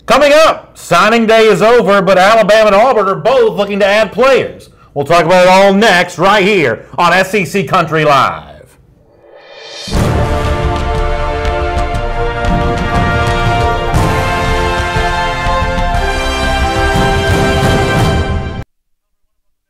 Coming up, signing day is over, but Alabama and Auburn are both looking to add players. We'll talk about it all next, right here on SEC Country Live.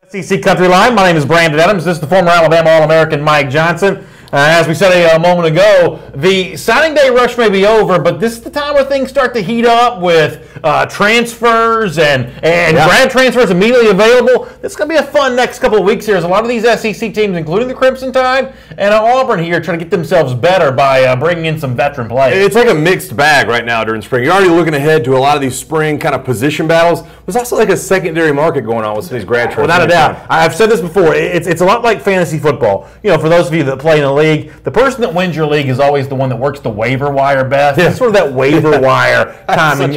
SEC Country Live. My name is Brandon Adams. This is the former Alabama All-American Mike Johnson. As we said a moment ago, the signing day rush may be over, but this is the time where things start to heat up with transfers and grad transfers immediately available. This is going to be a fun next couple of weeks here as a lot of these SEC teams, including the Crimson Tide and Auburn here, trying to get themselves better by bringing in some veteran players. It's like a mixed bag right now during spring. You're already looking ahead to a lot of these spring kind of position battles. There's also like a secondary market going on with some of these grad transfers. Without a doubt. I've said this before. It's a lot like fantasy football. You know, for those of you that play in the league, the person that wins your league is always the one that works the waiver wire best. It's sort of that waiver wire time in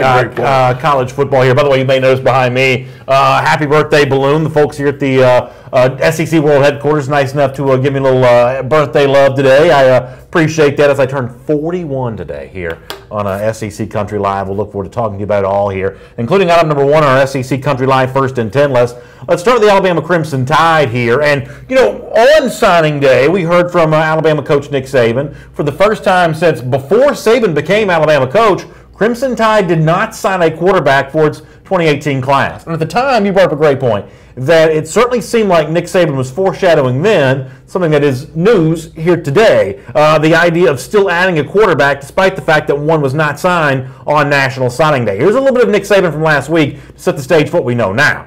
college football here. By the way, you may notice behind me, happy birthday balloon. The folks here at the SEC World Headquarters nice enough to give me a little birthday love today. I appreciate that as I turn 41 today here on SEC Country Live. We'll look forward to talking to you about it all here, including item number one on our SEC Country Live First and 10 list. Let's start with the Alabama Crimson Tide here. And, you know, on signing day, we heard from Alabama coach Nick Saban. For the first time since before Saban became Alabama coach, Crimson Tide did not sign a quarterback for its 2018 class. And at the time, you brought up a great point, that it certainly seemed like Nick Saban was foreshadowing then something that is news here today, the idea of still adding a quarterback despite the fact that one was not signed on National Signing Day. Here's a little bit of Nick Saban from last week to set the stage for what we know now.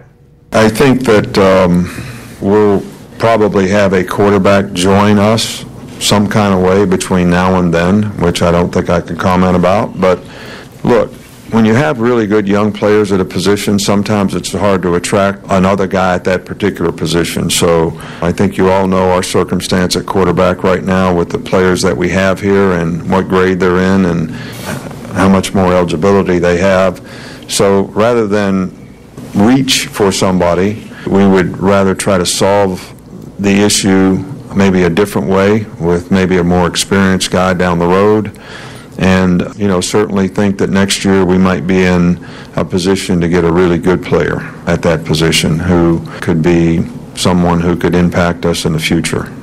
I think that we'll probably have a quarterback join us some kind of way between now and then, which I don't think I can comment about. But look, when you have really good young players at a position, sometimes it's hard to attract another guy at that particular position. So I think you all know our circumstance at quarterback right now with the players that we have here and what grade they're in and how much more eligibility they have. So rather than reach for somebody, we would rather try to solve the issue maybe a different way with maybe a more experienced guy down the road. And, you know, certainly think that next year we might be in a position to get a really good player at that position who could be someone who could impact us in the future.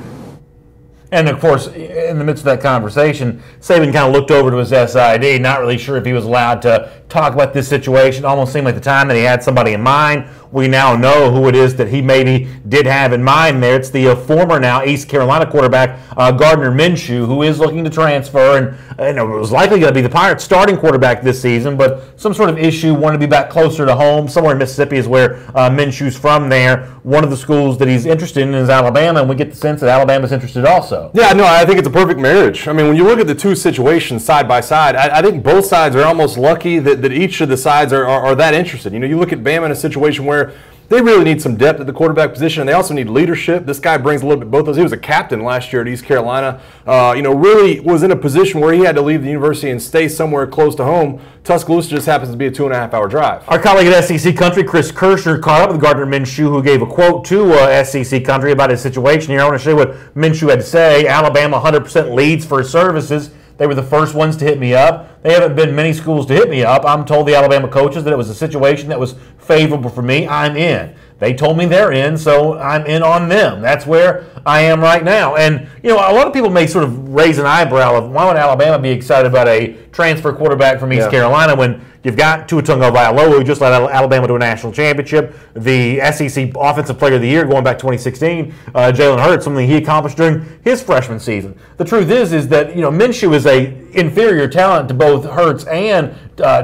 And, of course, in the midst of that conversation, Saban kind of looked over to his SID, not really sure if he was allowed to talk about this situation. Almost seemed like the time that he had somebody in mind. We now know who it is that he maybe did have in mind there. It's the former now East Carolina quarterback, Gardner Minshew, who is looking to transfer. And it was likely going to be the Pirates' starting quarterback this season, but some sort of issue, wanted to be back closer to home. Somewhere in Mississippi is where Minshew's from there. One of the schools that he's interested in is Alabama, and we get the sense that Alabama's interested also. Yeah, no, I think it's a perfect marriage. I mean, when you look at the two situations side by side, I think both sides are almost lucky that each of the sides are that interested. You know, you look at Bama in a situation where they really need some depth at the quarterback position, and they also need leadership. This guy brings a little bit both those. He was a captain last year at East Carolina. You know, really was in a position where he had to leave the university and stay somewhere close to home. Tuscaloosa just happens to be a 2.5-hour drive. Our colleague at SEC Country, Chris Kirschner, caught up with Gardner Minshew, who gave a quote to SEC Country about his situation here. I want to show you what Minshew had to say. Alabama 100% leads for services. They were the first ones to hit me up. They haven't been many schools to hit me up. I'm told the Alabama coaches that it was a situation that was favorable for me. I'm in. They told me they're in, so I'm in on them. That's where I am right now. And, you know, a lot of people may sort of raise an eyebrow of why would Alabama be excited about a transfer quarterback from East Carolina when you've got Tua Tagovailoa, who just led Alabama to a national championship, the SEC Offensive Player of the Year going back 2016, Jalen Hurts, something he accomplished during his freshman season. The truth is that, you know, Minshew is a inferior talent to both Hurts and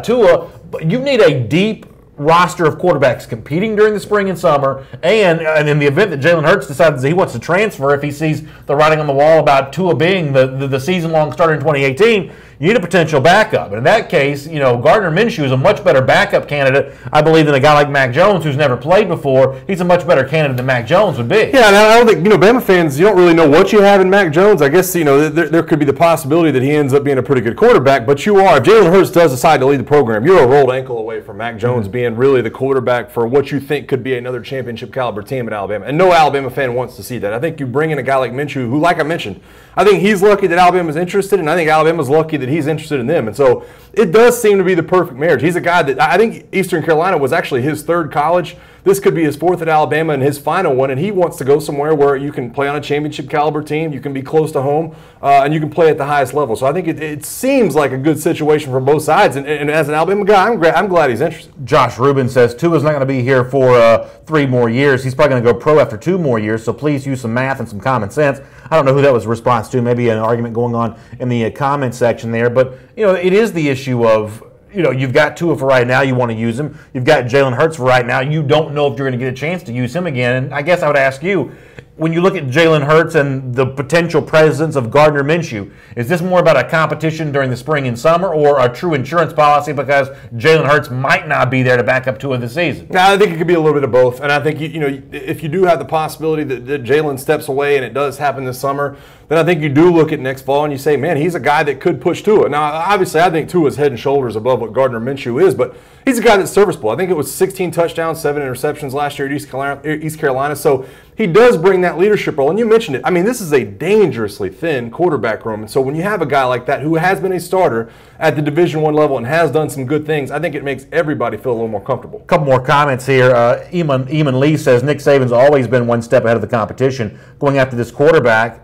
Tua, but you need a deep roster of quarterbacks competing during the spring and summer, and in the event that Jalen Hurts decides that he wants to transfer, if he sees the writing on the wall about Tua being the season-long starter in 2018, you need a potential backup. And in that case, you know, Gardner Minshew is a much better backup candidate, I believe, than a guy like Mac Jones, who's never played before. He's a much better candidate than Mac Jones would be. Yeah, and I don't think, you know, Bama fans, you don't really know what you have in Mac Jones. I guess, you know, there could be the possibility that he ends up being a pretty good quarterback, but you are, if Jalen Hurts does decide to lead the program, you're a rolled ankle away from Mac Jones being really the quarterback for what you think could be another championship caliber team at Alabama. And no Alabama fan wants to see that. I think you bring in a guy like Minshew, who, like I mentioned, I think he's lucky that Alabama's interested, and I think Alabama's lucky that that he's interested in them. And so it does seem to be the perfect marriage. He's a guy that I think Eastern Carolina was actually his third college. This could be his fourth at Alabama and his final one, and he wants to go somewhere where you can play on a championship caliber team, you can be close to home, and you can play at the highest level. So I think it seems like a good situation for both sides. And as an Alabama guy, I'm glad he's interested. Josh Rubin says Tua's not going to be here for 3 more years. He's probably going to go pro after 2 more years, so please use some math and some common sense. I don't know who that was a response to, maybe an argument going on in the comment section there. But, it is the issue of, you've got Tua for right now, you want to use him. You've got Jalen Hurts for right now. You don't know if you're going to get a chance to use him again. And I guess I would ask you, when you look at Jalen Hurts and the potential presence of Gardner Minshew, is this more about a competition during the spring and summer or a true insurance policy because Jalen Hurts might not be there to back up Tua this season? No, I think it could be a little bit of both. And I think, if you do have the possibility that Jalen steps away and it does happen this summer, then I think you do look at next fall and you say, man, he's a guy that could push Tua. Now, obviously, I think Tua is head and shoulders above what Gardner Minshew is, but he's a guy that's serviceable. I think it was 16 touchdowns, 7 interceptions last year at East Carolina. So he does bring that leadership role. And you mentioned it. I mean, this is a dangerously thin quarterback room. And so when you have a guy like that who has been a starter at the Division I level and has done some good things, I think it makes everybody feel a little more comfortable. A couple more comments here. Eamon Lee says Nick Saban's always been one step ahead of the competition. Going after this quarterback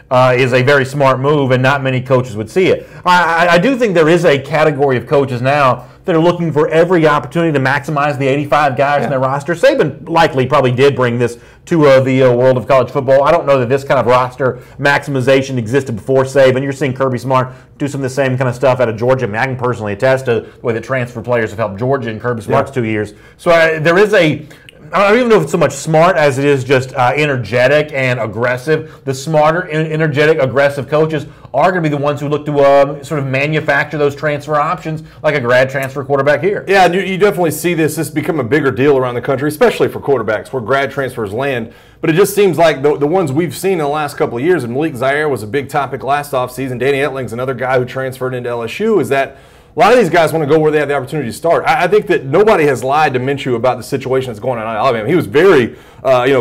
is a very smart move, and not many coaches would see it. I do think there is a category of coaches now that are looking for every opportunity to maximize the 85 guys in their roster. Saban likely probably did bring this to the world of college football. I don't know that this kind of roster maximization existed before Saban. You're seeing Kirby Smart do some of the same kind of stuff out of Georgia. I mean, I can personally attest to the way the transfer players have helped Georgia in Kirby Smart's 2 years. So there is I don't even know if it's so much smart as it is just energetic and aggressive. The smarter, energetic, aggressive coaches are going to be the ones who look to sort of manufacture those transfer options, like a grad transfer quarterback here. Yeah, you definitely see this become a bigger deal around the country, especially for quarterbacks, where grad transfers land. But it just seems like the ones we've seen in the last couple of years, and Malik Zaire was a big topic last offseason, Danny Etling's another guy who transferred into LSU, is that a lot of these guys want to go where they have the opportunity to start. I think that nobody has lied to Minshew about the situation that's going on in Alabama. He was very,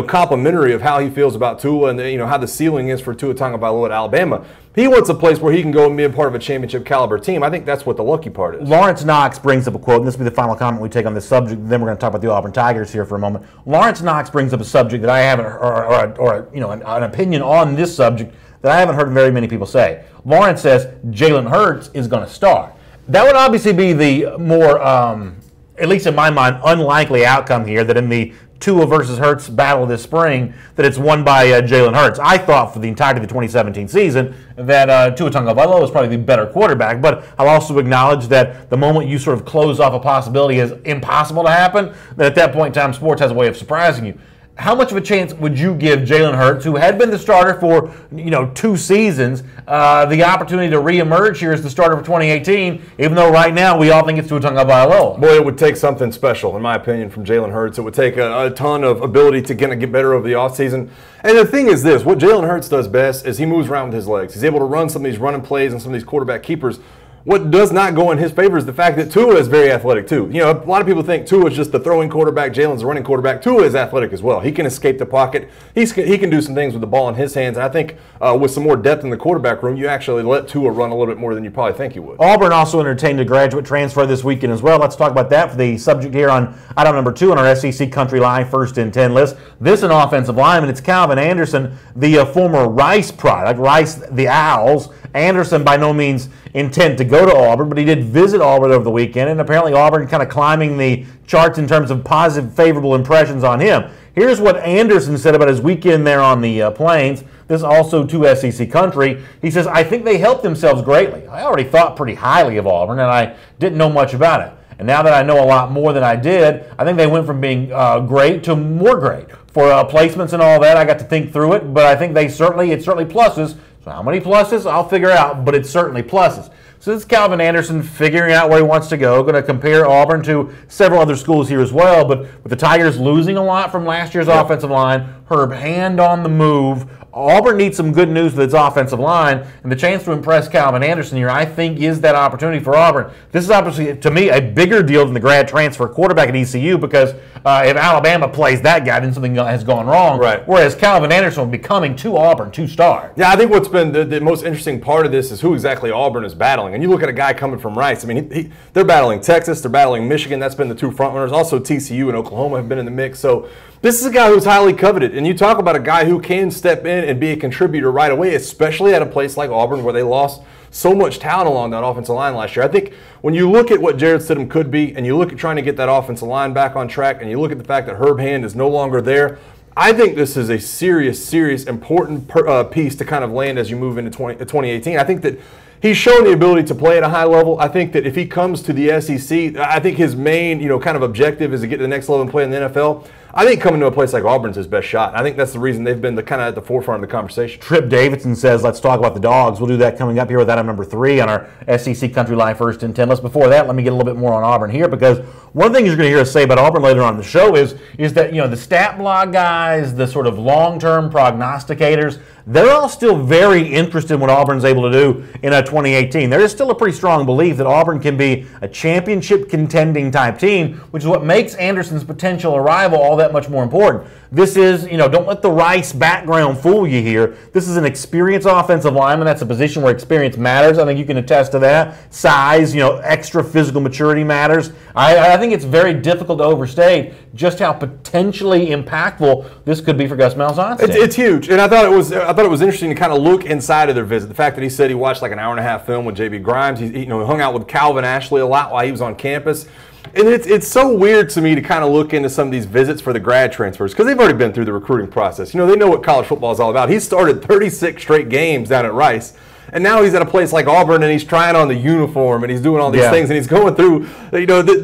complimentary of how he feels about Tua and how the ceiling is for Tua Tagovailoa at Alabama. He wants a place where he can go and be a part of a championship caliber team. I think that's what the lucky part is. Lawrence Knox brings up a quote, and this will be the final comment we take on this subject. Then we're going to talk about the Auburn Tigers here for a moment. Lawrence Knox brings up a subject that I haven't, an opinion on this subject that I haven't heard very many people say. Lawrence says Jalen Hurts is going to start. That would obviously be the more, at least in my mind, unlikely outcome here, that in the Tua versus Hurts battle this spring, that it's won by Jalen Hurts. I thought for the entirety of the 2017 season that Tua Tagovailoa was probably the better quarterback, but I'll also acknowledge that the moment you sort of close off a possibility as impossible to happen, that at that point in time, sports has a way of surprising you. How much of a chance would you give Jalen Hurts, who had been the starter for 2 seasons, the opportunity to reemerge here as the starter for 2018, even though right now we all think it's Tua Tagovailoa? Boy, it would take something special, in my opinion, from Jalen Hurts. It would take a ton of ability to get better over the offseason. And the thing is this, what Jalen Hurts does best is he moves around with his legs. He's able to run some of these running plays and some of these quarterback keepers. What does not go in his favor is the fact that Tua is very athletic too. A lot of people think Tua is just the throwing quarterback, Jalen's the running quarterback. Tua is athletic as well. He can escape the pocket. He can do some things with the ball in his hands. And I think with some more depth in the quarterback room, you actually let Tua run a little bit more than you probably think he would. Auburn also entertained a graduate transfer this weekend as well. Let's talk about that for the subject here on item number 2 on our SEC Country Live First and 10 list. This an offensive lineman. It's Calvin Anderson, the former Rice product, Rice the Owls. Anderson by no means intent to go to Auburn, but he did visit Auburn over the weekend, and apparently Auburn kind of climbing the charts in terms of positive, favorable impressions on him. Here's what Anderson said about his weekend there on the Plains. This also to SEC Country. He says, I think they helped themselves greatly. I already thought pretty highly of Auburn, and I didn't know much about it. And now that I know a lot more than I did, I think they went from being great to more great. For placements and all that, I got to think through it, but I think it's certainly pluses. So how many pluses? I'll figure out, but it's certainly pluses. So this is Calvin Anderson figuring out where he wants to go. Going to compare Auburn to several other schools here as well, but with the Tigers losing a lot from last year's offensive line, Herb Hand on the move. Auburn needs some good news with its offensive line, and the chance to impress Calvin Anderson here, I think, is that opportunity for Auburn. This is obviously, to me, a bigger deal than the grad transfer quarterback at ECU, because if Alabama plays that guy, then something has gone wrong. Right. Whereas Calvin Anderson will be coming to Auburn to start. Yeah, I think what's been the most interesting part of this is who exactly Auburn is battling. And you look at a guy coming from Rice. I mean, they're battling Texas, they're battling Michigan. That's been the two front runners. Also, TCU and Oklahoma have been in the mix. So this is a guy who's highly coveted. And you talk about a guy who can step in and be a contributor right away, especially at a place like Auburn where they lost so much talent along that offensive line last year. I think when you look at what Jared Stidham could be, and you look at trying to get that offensive line back on track, and you look at the fact that Herb Hand is no longer there, I think this is a serious, important piece to kind of land as you move into 2018. I think that he's shown the ability to play at a high level. I think that if he comes to the SEC, I think his main, kind of objective is to get to the next level and play in the NFL. I think coming to a place like Auburn's his best shot. I think that's the reason they've been kind of at the forefront of the conversation. Trip Davidson says, let's talk about the Dogs. We'll do that coming up here with item number 3 on our SEC Country Live First and 10. Before that, let me get a little bit more on Auburn here, because one of the things you're going to hear us say about Auburn later on in the show is that, the stat blog guys, the sort of long-term prognosticators, they're all still very interested in what Auburn's able to do in 2018. There is still a pretty strong belief that Auburn can be a championship contending type team, which is what makes Anderson's potential arrival all that much more important. This is, don't let the Rice background fool you here. This is an experienced offensive lineman. That's a position where experience matters. I think you can attest to that. Size, extra physical maturity matters. I think it's very difficult to overstate just how potentially impactful this could be for Gus Malzahn. It's huge, and I thought it was interesting to kind of look inside of their visit. The fact that he said he watched like an hour-and-a-half film with J.B. Grimes. He hung out with Calvin Ashley a lot while he was on campus. And it's so weird to me to kind of look into some of these visits for the grad transfers, because they've already been through the recruiting process. They know what college football is all about. He started 36 straight games down at Rice, and now he's at a place like Auburn, and he's trying on the uniform, and he's doing all these things, and he's going through,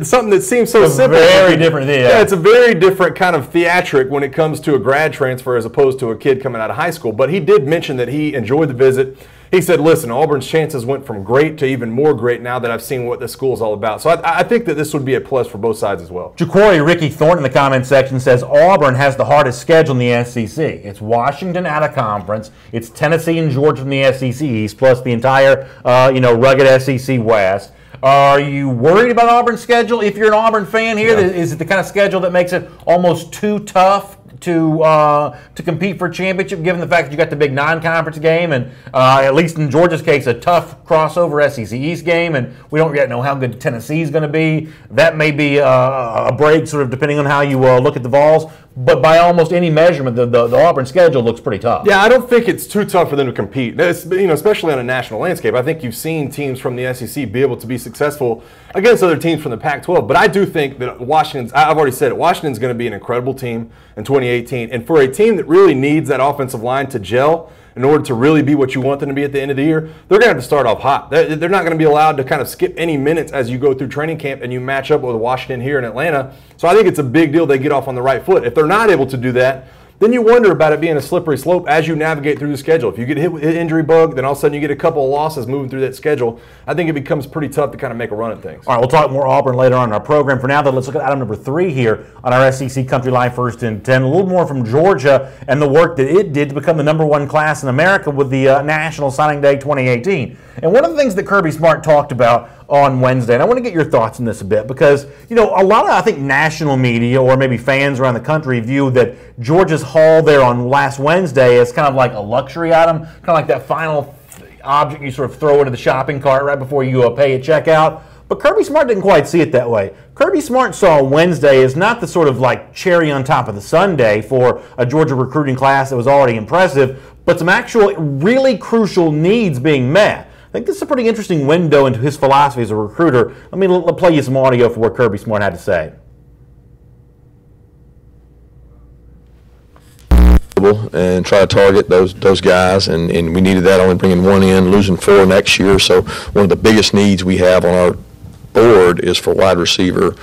something that seems so simple. Very different. Yeah, it's a very different kind of theatric when it comes to a grad transfer as opposed to a kid coming out of high school. But he did mention that he enjoyed the visit. He said, listen, Auburn's chances went from great to even more great now that I've seen what this school is all about. So I think that this would be a plus for both sides as well. Jaquari Ricky Thornton in the comment section says Auburn has the hardest schedule in the SEC. It's Washington out of conference. It's Tennessee and Georgia from the SEC East, plus the entire, rugged SEC West. Are you worried about Auburn's schedule? If you're an Auburn fan here, is it the kind of schedule that makes it almost too tough to compete for a championship, given the fact that you got the big non-conference game and, at least in Georgia's case, a tough crossover SEC East game, and we don't yet know how good Tennessee is going to be. That may be a break, sort of depending on how you look at the Vols. But by almost any measurement, the Auburn schedule looks pretty tough. Yeah, I don't think it's too tough for them to compete. Especially on a national landscape. I think you've seen teams from the SEC be able to be successful against other teams from the Pac-12. But I do think that I've already said it, Washington's going to be an incredible team in 2018. And for a team that really needs that offensive line to gel in order to really be what you want them to be at the end of the year, they're going to have to start off hot. They're not going to be allowed to kind of skip any minutes as you go through training camp and you match up with Washington here in Atlanta. So I think it's a big deal they get off on the right foot. If they're not able to do that, then you wonder about it being a slippery slope as you navigate through the schedule. If you get hit with an injury bug, then all of a sudden you get a couple of losses moving through that schedule. I think it becomes pretty tough to kind of make a run at things. All right, we'll talk more Auburn later on in our program. For now, though, let's look at item number 3 here on our SEC Country Live First and 10. A little more from Georgia and the work that it did to become the #1 class in America with the National Signing Day 2018. And one of the things that Kirby Smart talked about on Wednesday, and I want to get your thoughts on this a bit, because a lot of, I think, national media or maybe fans around the country view that Georgia's haul there on last Wednesday as kind of like a luxury item, kind of like that final object you sort of throw into the shopping cart right before you pay at checkout. But Kirby Smart didn't quite see it that way. Kirby Smart saw Wednesday as not the sort of like cherry on top of the sundae for a Georgia recruiting class that was already impressive, but some actual really crucial needs being met. I think this is a pretty interesting window into his philosophy as a recruiter. Let me play you some audio for what Kirby Smart had to say. And try to target those guys, and we needed that, only bringing 1 in, losing 4 next year. So one of the biggest needs we have on our board is for wide receiver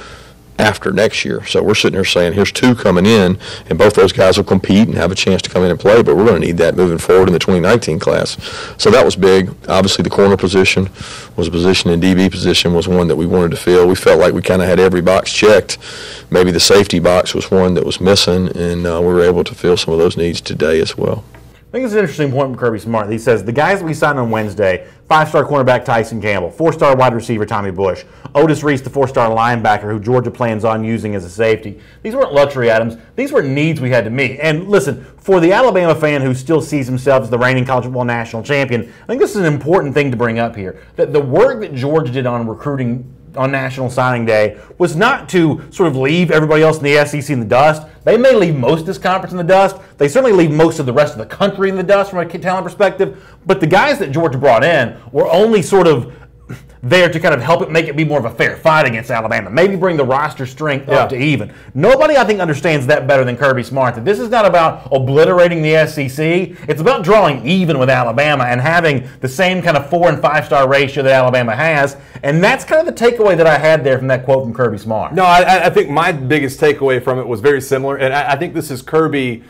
after next year. So we're sitting here saying, here's 2 coming in, and both those guys will compete and have a chance to come in and play, but we're going to need that moving forward in the 2019 class. So that was big. Obviously, the corner position was a position, and DB position was one that we wanted to fill. We felt like we kind of had every box checked. Maybe the safety box was one that was missing, and we were able to fill some of those needs today as well. I think it's an interesting point from Kirby Smart. He says the guys that we signed on Wednesday, 5-star cornerback Tyson Campbell, 4-star wide receiver Tommy Bush, Otis Reese, the 4-star linebacker who Georgia plans on using as a safety. These weren't luxury items. These were needs we had to meet. And listen, for the Alabama fan who still sees himself as the reigning college football national champion, I think this is an important thing to bring up here. That the work that Georgia did on recruiting on National Signing Day was not to sort of leave everybody else in the SEC in the dust. They may leave most of this conference in the dust. They certainly leave most of the rest of the country in the dust from a talent perspective. But the guys that Georgia brought in were only sort of there to kind of help it make it be more of a fair fight against Alabama. Maybe bring the roster strength up to even. Nobody, I think, understands that better than Kirby Smart. That this is not about obliterating the SEC. It's about drawing even with Alabama and having the same kind of 4- and 5-star ratio that Alabama has. And that's kind of the takeaway that I had there from that quote from Kirby Smart. No, I think my biggest takeaway from it was very similar. And I think this is Kirby.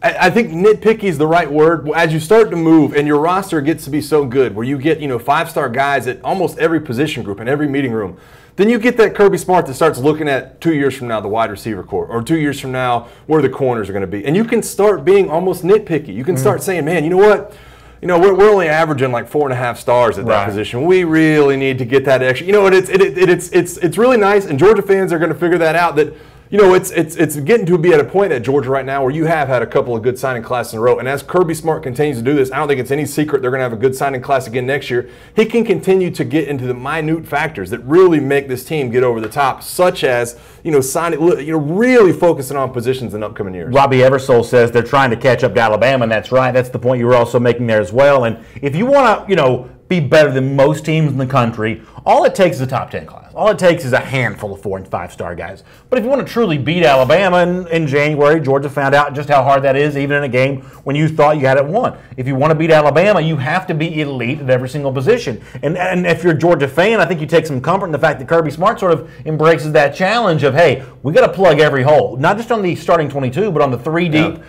I think nitpicky is the right word. As you start to move and your roster gets to be so good where you get 5-star guys at almost every position group in every meeting room, then you get that Kirby Smart that starts looking at 2 years from now the wide receiver core, or 2 years from now where the corners are going to be. And you can start being almost nitpicky. You can start saying, man, you know what? We're only averaging like 4.5 stars at that position. We really need to get that extra. It's really nice, and Georgia fans are going to figure that out. That it's getting to be at a point at Georgia right now where you have had a couple of good signing classes in a row. And as Kirby Smart continues to do this, I don't think it's any secret they're going to have a good signing class again next year. He can continue to get into the minute factors that really make this team get over the top, such as signing, really focusing on positions in upcoming years. Robbie Eversole says they're trying to catch up to Alabama, and that's right. That's the point you were also making there as well. And if you want to, be better than most teams in the country, all it takes is a top 10 class. All it takes is a handful of 4- and 5-star guys. But if you want to truly beat Alabama in January, Georgia found out just how hard that is, even in a game when you thought you had it won. If you want to beat Alabama, you have to be elite at every single position. And if you're a Georgia fan, I think you take some comfort in the fact that Kirby Smart sort of embraces that challenge of, hey, we got to plug every hole, not just on the starting 22, but on the 3 deep,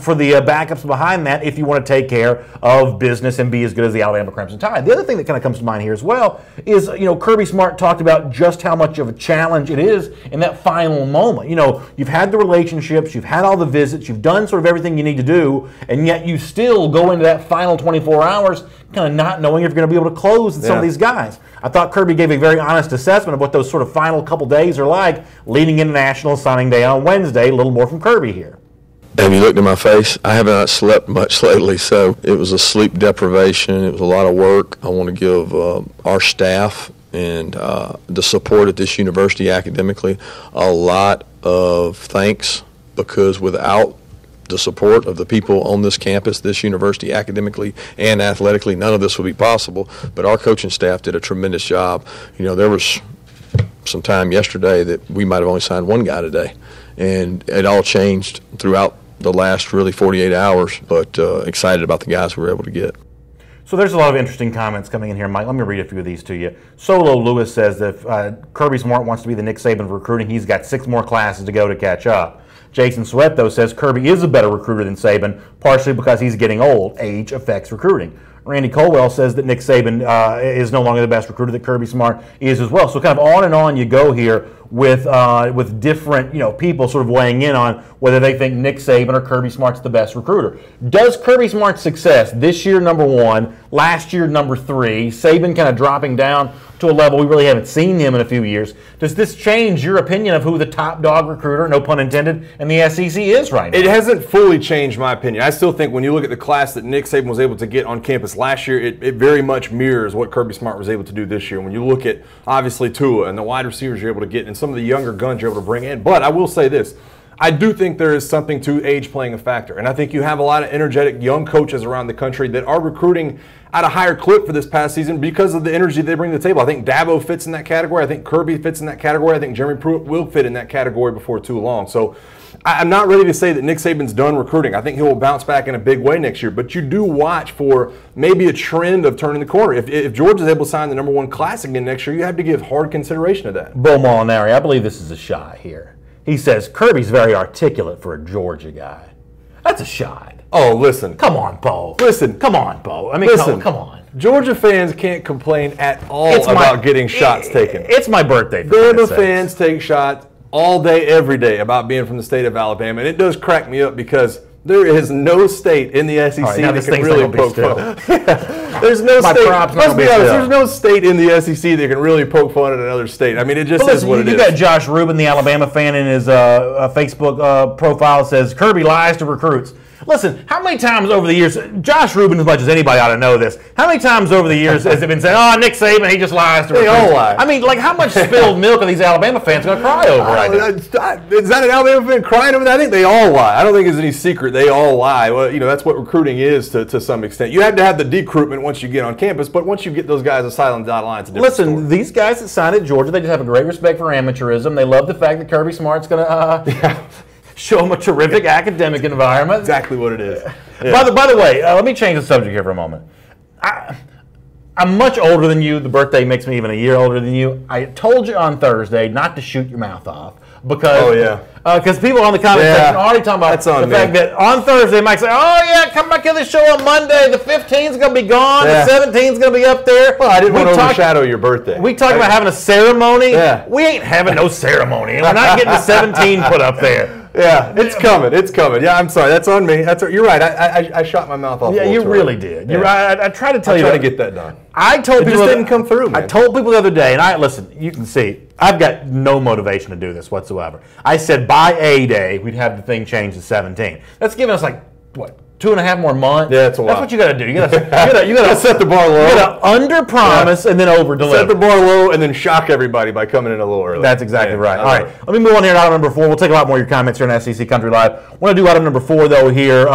for the backups behind that, if you want to take care of business and be as good as the Alabama Crimson Tide. The other thing that kind of comes to mind here as well is, Kirby Smart talked about just how much of a challenge it is in that final moment. You've had the relationships, you've had all the visits, you've done sort of everything you need to do, and yet you still go into that final 24 hours kind of not knowing if you're going to be able to close with some of these guys. I thought Kirby gave a very honest assessment of what those sort of final couple days are like leading into National Signing Day on Wednesday. A little more from Kirby here. Have you looked at my face? I have not slept much lately, so it was a sleep deprivation. It was a lot of work. I want to give our staff and the support at this university academically a lot of thanks, because without the support of the people on this campus, this university academically and athletically, none of this would be possible. But our coaching staff did a tremendous job. There was some time yesterday that we might have only signed one guy today, and it all changed throughout the last really 48 hours, but excited about the guys we were able to get. So there's a lot of interesting comments coming in here, Mike. Let me read a few of these to you. Solo Lewis says that if Kirby Smart wants to be the Nick Saban of recruiting, he's got 6 more classes to go to catch up. Jason Sweat, though, says Kirby is a better recruiter than Saban, partially because he's getting old. Age affects recruiting. Randy Colwell says that Nick Saban is no longer the best recruiter, that Kirby Smart is as well. So kind of on and on you go here with different people sort of weighing in on whether they think Nick Saban or Kirby Smart's the best recruiter. Does Kirby Smart's success this year #1, last year #3, Saban kind of dropping down to a level we really haven't seen him in a few years, does this change your opinion of who the top dog recruiter, no pun intended, in the SEC is right now? It hasn't fully changed my opinion. I still think when you look at the class that Nick Saban was able to get on campus last year, it very much mirrors what Kirby Smart was able to do this year. When you look at, obviously, Tua and the wide receivers you're able to get and some of the younger guns you're able to bring in. But I will say this. I do think there is something to age playing a factor. And I think you have a lot of energetic young coaches around the country that are recruiting at a higher clip for this past season because of the energy they bring to the table. I think Dabo fits in that category. I think Kirby fits in that category. I think Jeremy Pruitt will fit in that category before too long. So I'm not ready to say that Nick Saban's done recruiting. I think he will bounce back in a big way next year. But you do watch for maybe a trend of turning the corner. If Georgia is able to sign the #1 class again next year, you have to give hard consideration to that. Bo Molinari, I believe this is a shot here. He says, Kirby's very articulate for a Georgia guy. That's a shot. Oh, listen. Come on, Bo. Listen. Come on, Bo. I mean, listen. come on. Georgia fans can't complain at all about getting shots taken. It's my birthday. Bama fans take shots all day, every day about being from the state of Alabama. And it does crack me up because there is no state in the SEC that can really poke fun. There's no state. Let's be honest. There's no state in the SEC that can really poke fun at another state. I mean, it just is what it is. You got Josh Rubin, the Alabama fan, in his Facebook profile says Kirby lies to recruits. Listen, how many times over the years, Josh Rubin, as much as anybody ought to know this, how many times over the years has it been said, oh, Nick Saban, he just lies to recruits? They all lie. I mean, like, how much spilled milk are these Alabama fans going to cry over right now? Is that an Alabama fan crying over that? I think they all lie. I don't think it's any secret. They all lie. Well, you know, that's what recruiting is to some extent. You have to have the decruitment once you get on campus, but once you get those guys aside on the dotted line, it's a different story. These guys that signed at Georgia, they just have a great respect for amateurism. They love the fact that Kirby Smart's going to show them a terrific academic environment. Exactly what it is. Yeah. By the way, let me change the subject here for a moment. I'm much older than you. The birthday makes me even a year older than you. I told you on Thursday not to shoot your mouth off because people on the comment section are already talking about the fact that on Thursday Mike said, "Oh yeah, come back to the show on Monday. The 15th is going to be gone. The 17th is going to be up there." Well, I didn't want to overshadow your birthday. We talked about having a ceremony. Yeah. We ain't having no ceremony. We're not getting the 17 put up there. Yeah, it's coming. It's coming. Yeah, I'm sorry. That's on me. You're right. I shot my mouth off. Yeah, you really did. You're right. I tried to tell you. I tried to get that done. I told people it just didn't come through, man. I told people the other day, and listen, you can see, I've got no motivation to do this whatsoever. I said by A day, we'd have the thing changed to 17. That's giving us like, what, 2.5 more months? Yeah, that's a lot. That's what you got to do. You got to set the bar low. You got to under-promise and then over-deliver. Set the bar low and then shock everybody by coming in a little early. That's exactly right. All right, let me move on here to item number 4. We'll take a lot more of your comments here on SEC Country Live. I want to do item number 4, though, here.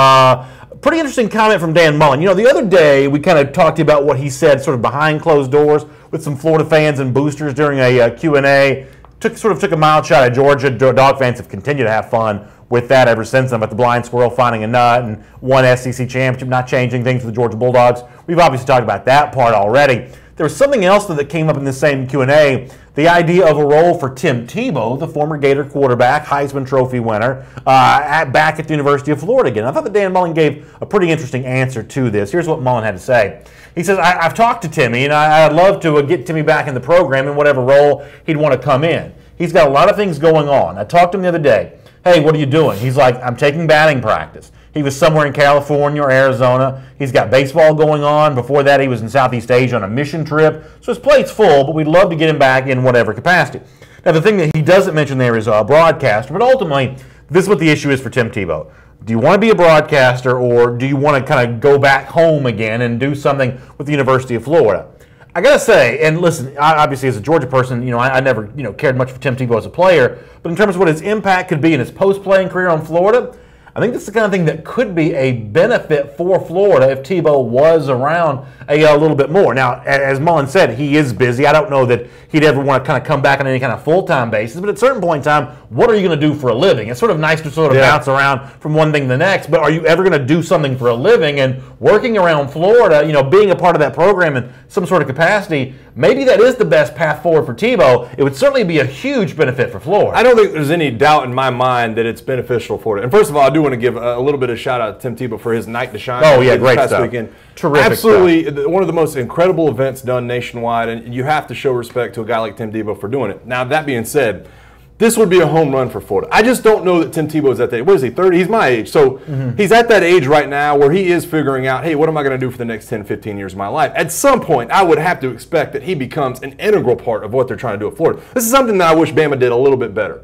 Pretty interesting comment from Dan Mullen. You know, the other day we kind of talked about what he said sort of behind closed doors with some Florida fans and boosters during a Q&A. Took a mild shot at Georgia. Dog fans have continued to have fun with that ever since then, but the blind squirrel finding a nut and one SEC championship, not changing things for the Georgia Bulldogs. We've obviously talked about that part already. There was something else that came up in the same Q&A, the idea of a role for Tim Tebow, the former Gator quarterback, Heisman Trophy winner, back at the University of Florida again. I thought that Dan Mullen gave a pretty interesting answer to this. Here's what Mullen had to say. He says, I've talked to Timmy, and I'd love to get Timmy back in the program in whatever role he'd want to come in. He's got a lot of things going on. I talked to him the other day. Hey, what are you doing? He's like, I'm taking batting practice. He was somewhere in California or Arizona. He's got baseball going on. Before that, he was in Southeast Asia on a mission trip. So his plate's full, but we'd love to get him back in whatever capacity. Now, the thing that he doesn't mention there is a broadcaster, but ultimately, this is what the issue is for Tim Tebow. Do you want to be a broadcaster, or do you want to kind of go back home again and do something with the University of Florida? I got to say, and listen, obviously as a Georgia person, I never cared much for Tim Tebow as a player, but in terms of what his impact could be in his post-playing career on Florida, I think this is the kind of thing that could be a benefit for Florida if Tebow was around a little bit more. Now, as Mullen said, he is busy. I don't know that he'd ever want to kind of come back on any kind of full-time basis, but at a certain point in time, what are you going to do for a living? It's sort of nice to sort of bounce around from one thing to the next, but are you ever going to do something for a living? And working around Florida, being a part of that program in some sort of capacity, maybe that is the best path forward for Tebow. It would certainly be a huge benefit for Florida. I don't think there's any doubt in my mind that it's beneficial for Florida. And first of all, I do want to give a little bit of shout out to Tim Tebow for his night to shine. Oh yeah, great stuff. Weekend. Terrific Absolutely, stuff. One of the most incredible events done nationwide, and you have to show respect to a guy like Tim Tebow for doing it. Now, that being said, this would be a home run for Florida. I just don't know that Tim Tebow is at that age. What is he, 30? He's my age. So he's at that age right now where he is figuring out, hey, what am I going to do for the next 10, 15 years of my life? At some point, I would have to expect that he becomes an integral part of what they're trying to do at Florida. This is something that I wish Bama did a little bit better.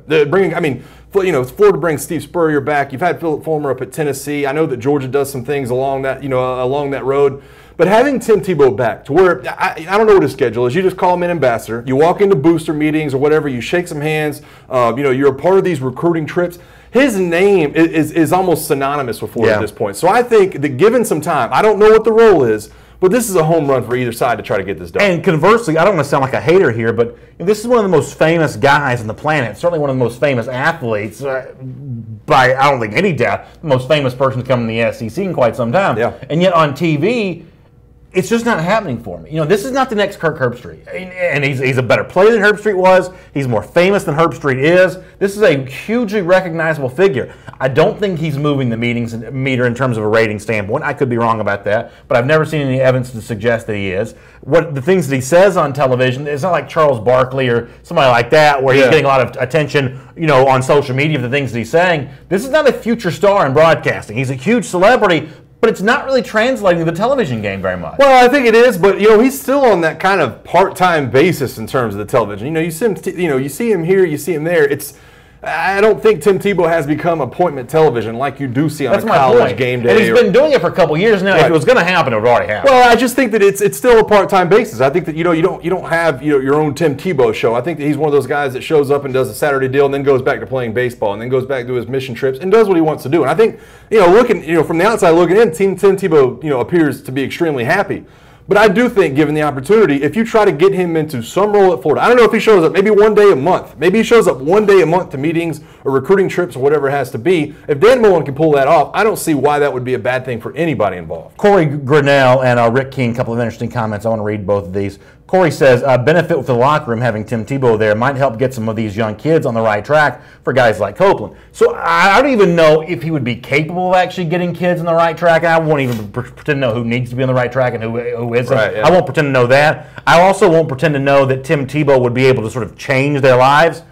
Florida brings Steve Spurrier back. You've had Philip Fulmer up at Tennessee. I know that Georgia does some things along that, along that road. But having Tim Tebow back to where, I don't know what his schedule is. You just call him an ambassador. You walk into booster meetings or whatever. You shake some hands. You're a part of these recruiting trips. his name is almost synonymous with Florida at this point. So I think that given some time, I don't know what the role is, but this is a home run for either side to try to get this done. And conversely, I don't want to sound like a hater here, but this is one of the most famous guys on the planet, certainly one of the most famous athletes, by I don't think any doubt, the most famous person to come in the SEC in quite some time. Yeah. And yet on TV, it's just not happening for me. This is not the next Kirk Herbstreit. And he's a better player than Herbstreit was. He's more famous than Herbstreit is. This is a hugely recognizable figure. I don't think he's moving the meter in terms of a rating standpoint. I could be wrong about that, but I've never seen any evidence to suggest that he is. What the things that he says on television, it's not like Charles Barkley or somebody like that where he's getting a lot of attention, on social media for the things that he's saying. This is not a future star in broadcasting. He's a huge celebrity, but it's not really translating to the television game very much. Well, I think it is, but he's still on that kind of part-time basis in terms of the television. You see him, you see him here, you see him there. I don't think Tim Tebow has become appointment television like you do see on a college game day. And he's been doing it for a couple years now. Right. If it was going to happen, it would already happen. Well, I just think that it's still a part-time basis. I think that you don't have your own Tim Tebow show. I think that he's one of those guys that shows up and does a Saturday deal and then goes back to playing baseball and then goes back to his mission trips and does what he wants to do. And I think looking from the outside looking in, Tim Tebow appears to be extremely happy. But I do think, given the opportunity, if you try to get him into some role at Florida, I don't know if he shows up maybe one day a month. Maybe he shows up one day a month to meetings or recruiting trips or whatever it has to be. If Dan Mullen can pull that off, I don't see why that would be a bad thing for anybody involved. Corey Grinnell and Rick King, a couple of interesting comments. I want to read both of these. Corey says, benefit with the locker room having Tim Tebow there might help get some of these young kids on the right track for guys like Copeland. So I don't even know if he would be capable of actually getting kids on the right track. I won't even pretend to know who needs to be on the right track and who isn't. Right, yeah. I won't pretend to know that. I also won't pretend to know that Tim Tebow would be able to sort of change their lives.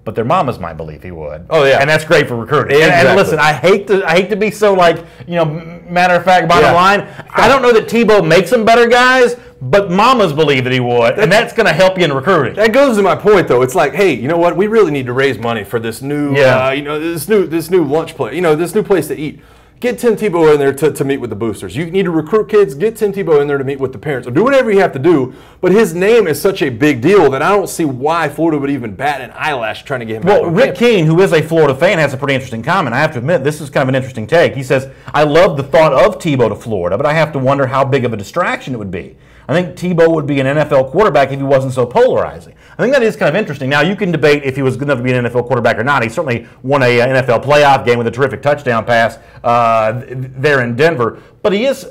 But their mamas might believe he would. Oh yeah, and that's great for recruiting. Exactly. And listen, I hate to be so matter of fact, bottom line. I don't know that Tebow makes them better guys, but mamas believe that he would, and that's going to help you in recruiting. That goes to my point, though. It's like, hey, you know what? We really need to raise money for this new, this new lunch place, this new place to eat. Get Tim Tebow in there to meet with the boosters. You need to recruit kids. Get Tim Tebow in there to meet with the parents. Or do whatever you have to do. But his name is such a big deal that I don't see why Florida would even bat an eyelash trying to get him back. Well, Rick King, who is a Florida fan, has a pretty interesting comment. I have to admit, this is kind of an interesting take. He says, I love the thought of Tebow to Florida, but I have to wonder how big of a distraction it would be. I think Tebow would be an NFL quarterback if he wasn't so polarizing. I think that is kind of interesting. Now, you can debate if he was good enough to be an NFL quarterback or not. He certainly won a NFL playoff game with a terrific touchdown pass there in Denver. But he is,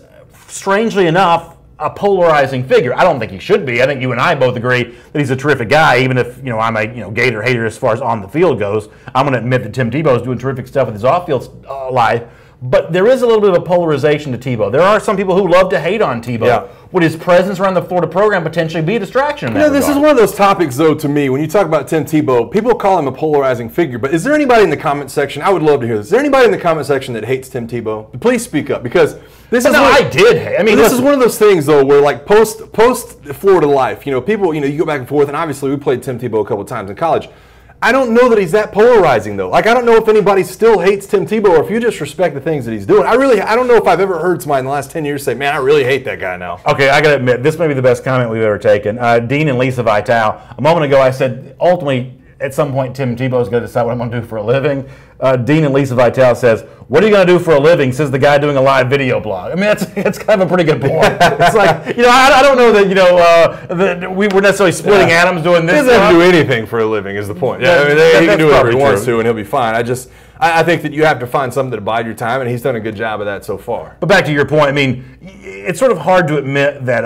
strangely enough, a polarizing figure. I don't think he should be. I think you and I both agree that he's a terrific guy, even if I'm a Gator hater as far as on the field goes. I'm going to admit that Tim Tebow is doing terrific stuff with his off-field life. But there is a little bit of a polarization to Tebow. There are some people who love to hate on Tebow. Yeah. Would his presence around the Florida program potentially be a distraction in that this regard? is one of those topics, though, to me, when you talk about Tim Tebow, people call him a polarizing figure. But is there anybody in the comment section, I would love to hear this, is there anybody in the comment section that hates Tim Tebow? Please speak up, because this is I did hate. I mean, this is one of those things, though, where like post Florida life, people, you go back and forth, and obviously we played Tim Tebow a couple of times in college. I don't know that he's that polarizing, though. Like, I don't know if anybody still hates Tim Tebow or if you just respect the things that he's doing. I don't know if I've ever heard somebody in the last 10 years say, man, I really hate that guy now. Okay, I got to admit, this may be the best comment we've ever taken. Dean and Lisa Vitale. A moment ago, I said, ultimately, at some point, Tim Tebow is going to decide what I'm going to do for a living. Dean and Lisa Vitale says, what are you going to do for a living, says the guy doing a live video blog. I mean, that's kind of a pretty good point. It's like, I don't know that, that we're necessarily splitting atoms doing this. He doesn't have to do anything for a living is the point. Yeah, I mean, he can do whatever he wants to, and he'll be fine. I think that you have to find something to bide your time, and he's done a good job of that so far. But back to your point, I mean, it's sort of hard to admit that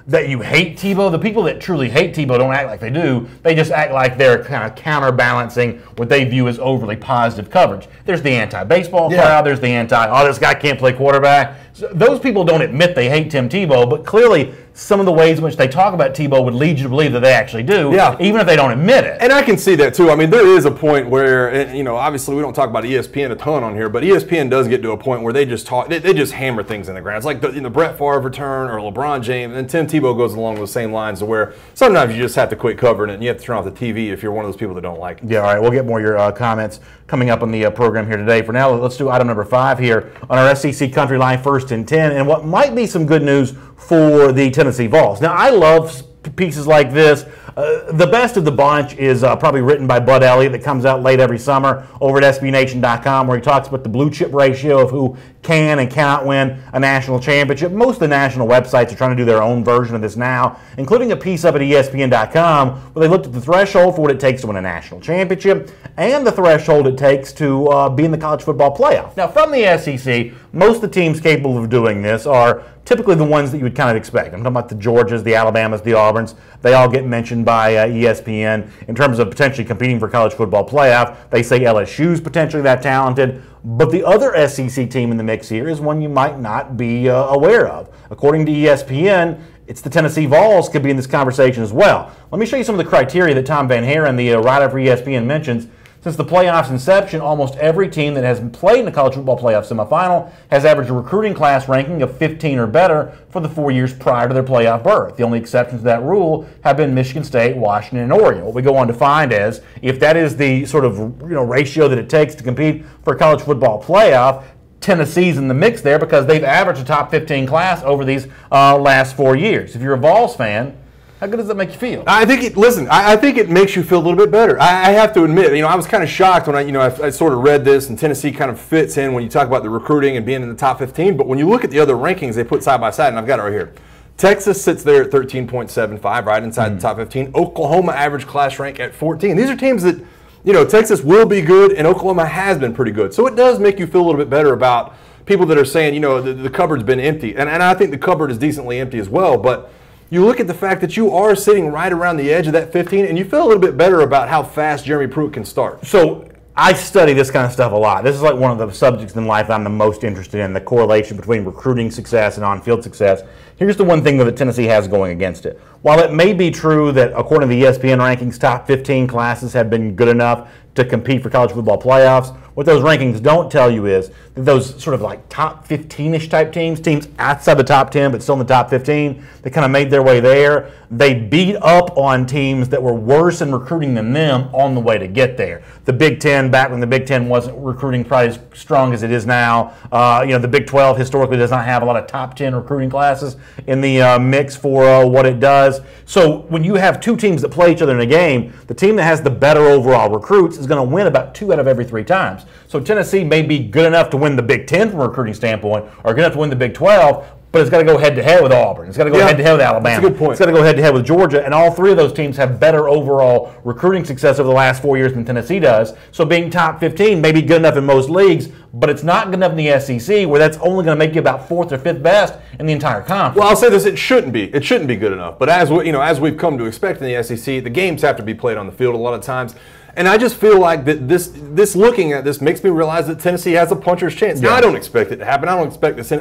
that you hate Tebow. The people that truly hate Tebow don't act like they do. They just act like they're kind of counterbalancing what they view as overly positive coverage. There's the anti-baseball crowd. There's the this guy can't play quarterback. So those people don't admit they hate Tim Tebow, but clearly some of the ways in which they talk about Tebow would lead you to believe that they actually do, even if they don't admit it. And I can see that, too. I mean, there is a point where, obviously we don't talk about ESPN a ton on here, but ESPN does get to a point where they just hammer things in the ground. It's like the Brett Favre return or LeBron James, and Tim Tebow goes along those same lines to where sometimes you just have to quit covering it and you have to turn off the TV if you're one of those people that don't like it. Yeah, all right. We'll get more of your comments coming up on the program here today. For now, let's do item number 5 here on our SEC Country Line 1st and 10, and what might be some good news for the Tennessee Vols. Now, I love pieces like this. The best of the bunch is probably written by Bud Elliott that comes out late every summer over at SBNation.com, where he talks about the blue chip ratio of who can and cannot win a national championship. Most of the national websites are trying to do their own version of this now, including a piece up at ESPN.com where they looked at the threshold for what it takes to win a national championship and the threshold it takes to be in the college football playoff. Now, from the SEC, most of the teams capable of doing this are typically the ones that you would kind of expect. I'm talking about the Georgias, the Alabamas, the Auburns. They all get mentioned by ESPN in terms of potentially competing for college football playoff. They say LSU's potentially that talented. But the other SEC team in the mix here is one you might not be aware of. According to ESPN, it's the Tennessee Vols could be in this conversation as well. Let me show you some of the criteria that Tom Van Haren, the writer for ESPN, mentions. Since the playoff's inception, almost every team that has played in the college football playoff semifinal has averaged a recruiting class ranking of 15 or better for the 4 years prior to their playoff berth. The only exceptions to that rule have been Michigan State, Washington, and Oregon. What we go on to find is, if that is the sort of ratio that it takes to compete for a college football playoff, Tennessee's in the mix there because they've averaged a top 15 class over these last 4 years. If you're a Vols fan, how good does that make you feel? I think it makes you feel a little bit better. I have to admit, I was kind of shocked when I sort of read this, and Tennessee kind of fits in when you talk about the recruiting and being in the top 15. But when you look at the other rankings they put side by side, and I've got it right here. Texas sits there at 13.75, right inside the top 15. Oklahoma average class rank at 14. These are teams that, Texas will be good, and Oklahoma has been pretty good. So it does make you feel a little bit better about people that are saying, the cupboard's been empty. And I think the cupboard is decently empty as well. But you look at the fact that you are sitting right around the edge of that 15, and you feel a little bit better about how fast Jeremy Pruitt can start. So I study this kind of stuff a lot. This is like one of the subjects in life I'm the most interested in, the correlation between recruiting success and on-field success. Here's the one thing that Tennessee has going against it. While it may be true that, according to the ESPN rankings, top 15 classes have been good enough to compete for college football playoffs, what those rankings don't tell you is that those sort of like top 15-ish type teams outside the top 10 but still in the top 15, they kind of made their way there. They beat up on teams that were worse in recruiting than them on the way to get there. The Big Ten, back when the Big Ten wasn't recruiting probably as strong as it is now, the Big 12 historically does not have a lot of top 10 recruiting classes in the mix for what it does. So when you have two teams that play each other in a game, the team that has the better overall recruits is going to win about 2 out of every 3 times. So Tennessee may be good enough to win the Big Ten from a recruiting standpoint, or good enough to win the Big 12, but it's got to go head-to-head with Auburn. It's got to go head-to-head with Alabama. That's a good point. It's got to go head-to-head with Georgia, and all 3 of those teams have better overall recruiting success over the last 4 years than Tennessee does. So being top 15 may be good enough in most leagues, but it's not good enough in the SEC, where that's only going to make you about 4th or 5th best in the entire conference. Well, I'll say this: it shouldn't be good enough. But as we've come to expect in the SEC, the games have to be played on the field a lot of times. And I just feel like that this looking at this makes me realize that Tennessee has a puncher's chance. Now, I don't expect it to happen. I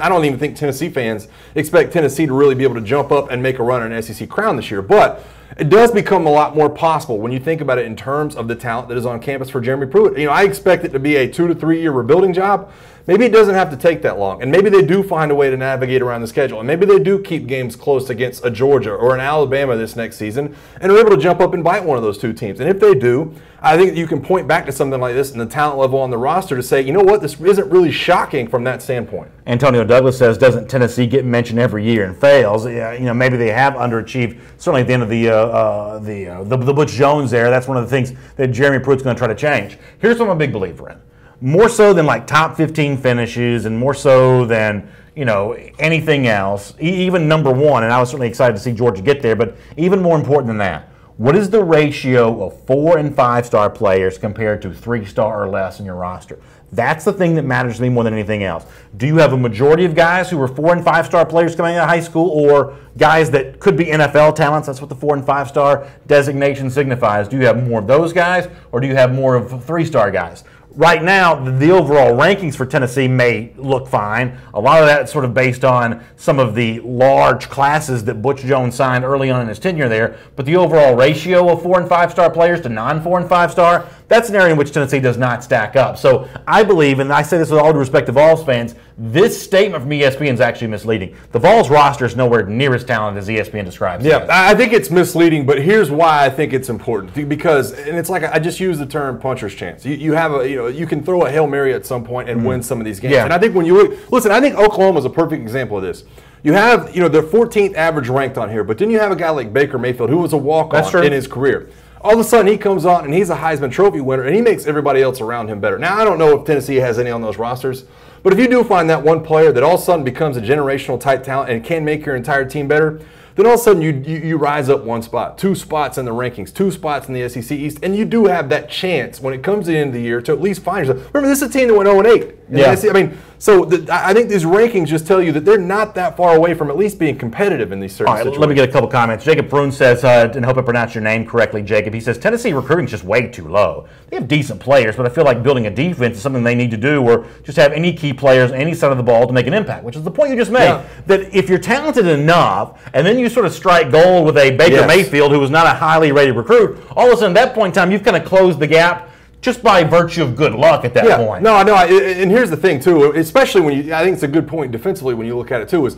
don't even think Tennessee fans expect Tennessee to really be able to jump up and make a run at an SEC crown this year. But it does become a lot more possible when you think about it in terms of the talent that is on campus for Jeremy Pruitt. I expect it to be a 2 to 3 year rebuilding job. Maybe it doesn't have to take that long, and maybe they do find a way to navigate around the schedule, and maybe they do keep games close against a Georgia or an Alabama this next season and are able to jump up and bite one of those 2 teams. And if they do, I think that you can point back to something like this and the talent level on the roster to say, you know what, this isn't really shocking from that standpoint. Antonio Douglas says, doesn't Tennessee get mentioned every year and fails? Maybe they have underachieved. Certainly at the end of the Butch Jones era, that's one of the things that Jeremy Pruitt's going to try to change. Here's what I'm a big believer in. More so than like top 15 finishes, and more so than anything else, even number 1. And I was certainly excited to see Georgia get there, but even more important than that, what is the ratio of 4- and 5-star players compared to 3-star or less in your roster? That's the thing that matters to me more than anything else. Do you have a majority of guys who were 4- and 5-star players coming out of high school, or guys that could be NFL talents? That's what the 4- and 5-star designation signifies. Do you have more of those guys, or do you have more of 3-star guys? Right now, the overall rankings for Tennessee may look fine. A lot of that is sort of based on some of the large classes that Butch Jones signed early on in his tenure there. But the overall ratio of 4- and 5-star players to non-4- and 5-star, that's an area in which Tennessee does not stack up. So I believe, and I say this with all due respect to Vols fans, this statement from ESPN is actually misleading. The Vols roster is nowhere near as talented as ESPN describes it. Yeah, I think it's misleading, but here's why I think it's important. Because, and it's like I just use the term puncher's chance. You have you can throw a Hail Mary at some point and win some of these games. Yeah. And I think when you look, I think Oklahoma is a perfect example of this. You have, the 14th average ranked on here, but then you have a guy like Baker Mayfield who was a walk-on in his career. All of a sudden, he comes on and he's a Heisman Trophy winner, and he makes everybody else around him better. Now, I don't know if Tennessee has any on those rosters, but if you do find that one player that all of a sudden becomes a generational type talent and can make your entire team better, then all of a sudden you rise up one spot, 2 spots in the rankings, 2 spots in the SEC East, and you do have that chance when it comes to the end of the year to at least find yourself. Remember, this is a team that went 0-8. Yeah. I think these rankings just tell you that they're not that far away from at least being competitive in these certain situations. Let me get a couple comments. Jacob Brun says, and I hope I pronounce your name correctly, Jacob. He says, Tennessee recruiting is just way too low. They have decent players, but I feel like building a defense is something they need to do, or just have any key players on any side of the ball to make an impact, which is the point you just made. Yeah. That if you're talented enough, and then you sort of strike gold with a Baker Mayfield who was not a highly rated recruit, all of a sudden at that point in time, you've kind of closed the gap just by virtue of good luck at that point. No, and here's the thing, too, especially I think it's a good point defensively when you look at it, too, is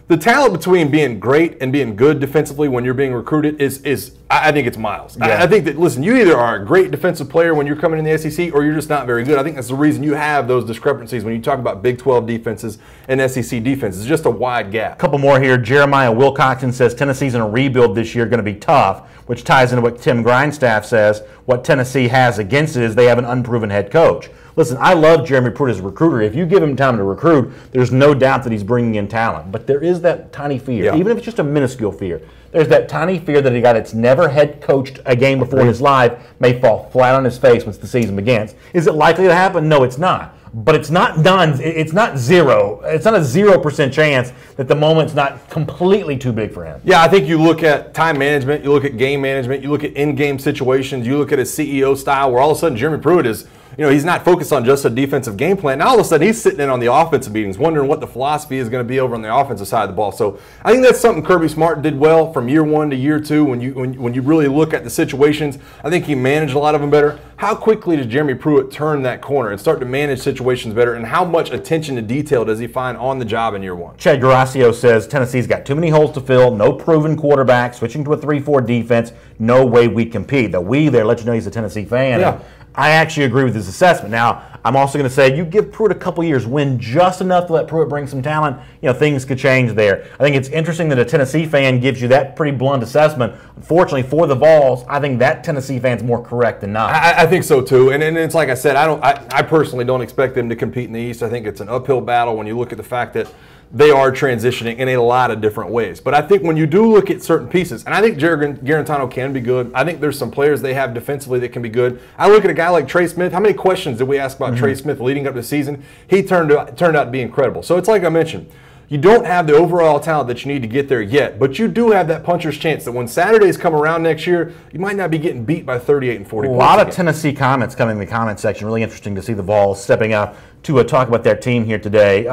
the talent between being great and being good defensively when you're being recruited is I think it's miles. Yeah. I think that, listen, you either are a great defensive player when you're coming in the SEC or you're just not very good. I think that's the reason you have those discrepancies when you talk about Big 12 defenses and SEC defenses. It's just a wide gap. A couple more here. Jeremiah Wilcoxon says Tennessee's in a rebuild this year, going to be tough, which ties into what Tim Grindstaff says. What Tennessee has against it is they have an unproven head coach. Listen, I love Jeremy Pruitt as a recruiter. If you give him time to recruit, there's no doubt that he's bringing in talent. But there is that tiny fear, even if it's just a minuscule fear. There's that tiny fear that a guy that's never head coached a game before in his life may fall flat on his face once the season begins. Is it likely to happen? No, it's not. But it's not done. It's not zero. It's not a 0% chance that the moment's not completely too big for him. Yeah, I think you look at time management, you look at game management, you look at in-game situations, you look at his CEO style, where all of a sudden Jeremy Pruitt is, he's not focused on just a defensive game plan. Now all of a sudden he's sitting in on the offensive meetings, wondering what the philosophy is going to be over on the offensive side of the ball. So I think that's something Kirby Smart did well from year 1 to year 2. When you really look at the situations, I think he managed a lot of them better. How quickly does Jeremy Pruitt turn that corner and start to manage situations better, and how much attention to detail does he find on the job in year 1? Chad Garasio says Tennessee's got too many holes to fill, no proven quarterback, switching to a 3-4 defense, no way we compete. The we there let you know he's a Tennessee fan. Yeah. I actually agree with his assessment. Now, I'm also going to say you give Pruitt a couple years, win just enough to let Pruitt bring some talent, things could change there. I think it's interesting that a Tennessee fan gives you that pretty blunt assessment. Unfortunately, for the Vols, I think that Tennessee fan's more correct than not. I think so too, and it's like I said, I personally don't expect them to compete in the East. I think it's an uphill battle when you look at the fact that they are transitioning in a lot of different ways. But I think when you do look at certain pieces, and I think Jared Garantano can be good. I think there's some players they have defensively that can be good. I look at a guy like Trey Smith. How many questions did we ask about Trey Smith leading up to the season? He turned out to be incredible. So it's like I mentioned, you don't have the overall talent that you need to get there yet, but you do have that puncher's chance that when Saturdays come around next year, you might not be getting beat by 38 and 40 points. A lot of Tennessee comments coming in the comment section. Really interesting to see the Vols stepping up to talk about their team here today.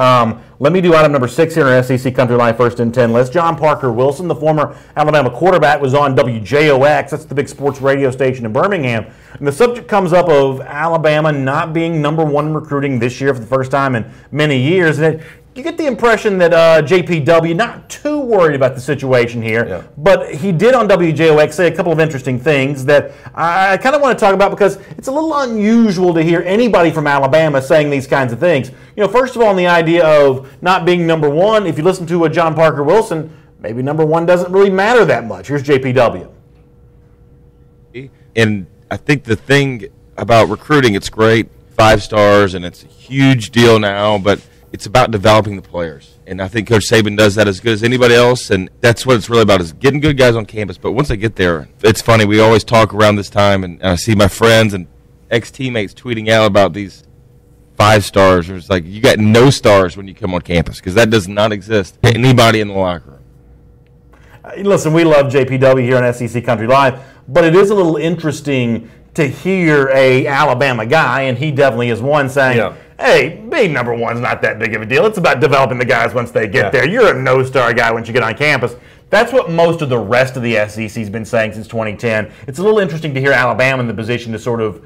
Let me do item number 6 here in our SEC Country Live First and 10 list. John Parker Wilson, the former Alabama quarterback, was on WJOX. That's the big sports radio station in Birmingham. And the subject comes up of Alabama not being number 1 in recruiting this year for the first time in many years. And you get the impression that JPW not too worried about the situation here, but he did on WJOX say a couple of interesting things that I kind of want to talk about because it's a little unusual to hear anybody from Alabama saying these kinds of things. First of all, on the idea of not being number 1, if you listen to John Parker Wilson, maybe number 1 doesn't really matter that much. Here's JPW. And I think the thing about recruiting, it's great, 5 stars, and it's a huge deal now, but it's about developing the players. And I think Coach Saban does that as good as anybody else, and that's what it's really about, is getting good guys on campus. But once they get there, it's funny, we always talk around this time, and I see my friends and ex-teammates tweeting out about these 5 stars. It's like, you got no stars when you come on campus, because that does not exist to anybody in the locker room. Listen, we love JPW here on SEC Country Live, but it is a little interesting to hear a Alabama guy, and he definitely is one, saying, hey, being number 1 is not that big of a deal. It's about developing the guys once they get there. You're a no-star guy once you get on campus. That's what most of the rest of the SEC's been saying since 2010. It's a little interesting to hear Alabama in the position to sort of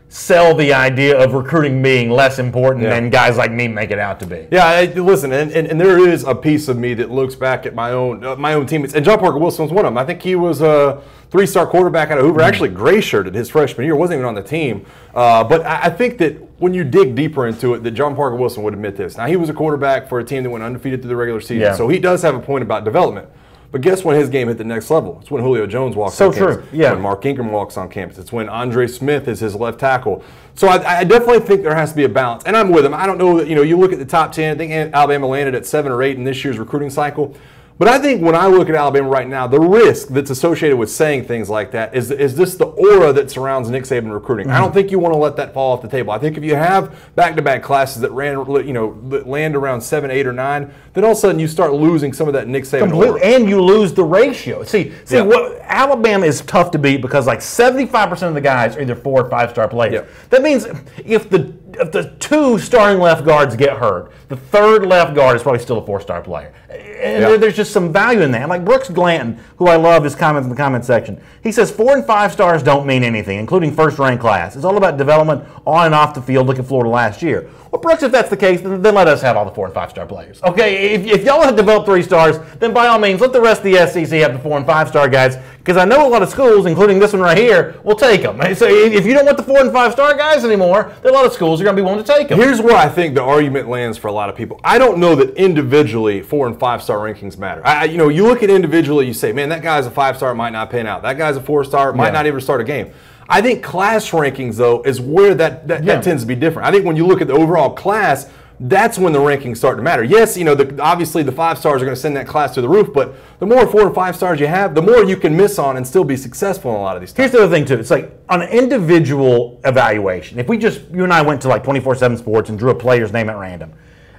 sell the idea of recruiting being less important than guys like me make it out to be. Yeah, listen, and there is a piece of me that looks back at my own teammates. And John Parker Wilson was one of them. I think he was a 3-star quarterback out of Hoover, actually gray-shirted his freshman year, wasn't even on the team. But I think that when you dig deeper into it, that John Parker Wilson would admit this. Now, he was a quarterback for a team that went undefeated through the regular season, so he does have a point about development. But guess when his game hit the next level? It's when Julio Jones walks on campus. So true, yeah. When Mark Ingram walks on campus. It's when Andre Smith is his left tackle. So I definitely think there has to be a balance. And I'm with him. I don't know that, you look at the top 10, I think Alabama landed at 7 or 8 in this year's recruiting cycle. But I think when I look at Alabama right now, the risk that's associated with saying things like that is this the aura that surrounds Nick Saban recruiting. I don't think you want to let that fall off the table. I think if you have back-to-back classes that land around 7, 8, or 9, then all of a sudden you start losing some of that Nick Saban aura. And you lose the ratio. See, what Alabama is tough to beat because like 75% of the guys are either 4 or 5-star players. Yeah. That means if the 2 starting left guards get hurt, the 3rd left guard is probably still a 4-star player. And there's just some value in that. Like Brooks Glanton, who I love his comments in the comment section, he says 4 and 5 stars don't mean anything, including first-ranked class. It's all about development on and off the field. Look at Florida last year. Well, Brooks, if that's the case, then let us have all the 4 and 5-star players. Okay, if y'all have developed 3 stars, then by all means, let the rest of the SEC have the 4 and 5-star guys, because I know a lot of schools, including this one right here, will take them. So if you don't want the 4 and 5-star guys anymore, there are a lot of schools that are going to be willing to take them. Here's where I think the argument lands for a lot of people. I don't know that individually 4 and 5-star rankings matter. You look at individually, you say, man, that guy's a 5-star, might not pan out. That guy's a 4-star, might not even start a game. I think class rankings, though, is where that tends to be different. I think when you look at the overall class, that's when the rankings start to matter. Yes, obviously the 5 stars are going to send that class to the roof, but the more 4 and 5 stars you have, the more you can miss on and still be successful in a lot of these things. Here's the other thing, too. It's like on an individual evaluation, if you and I went to like 24/7 Sports and drew a player's name at random,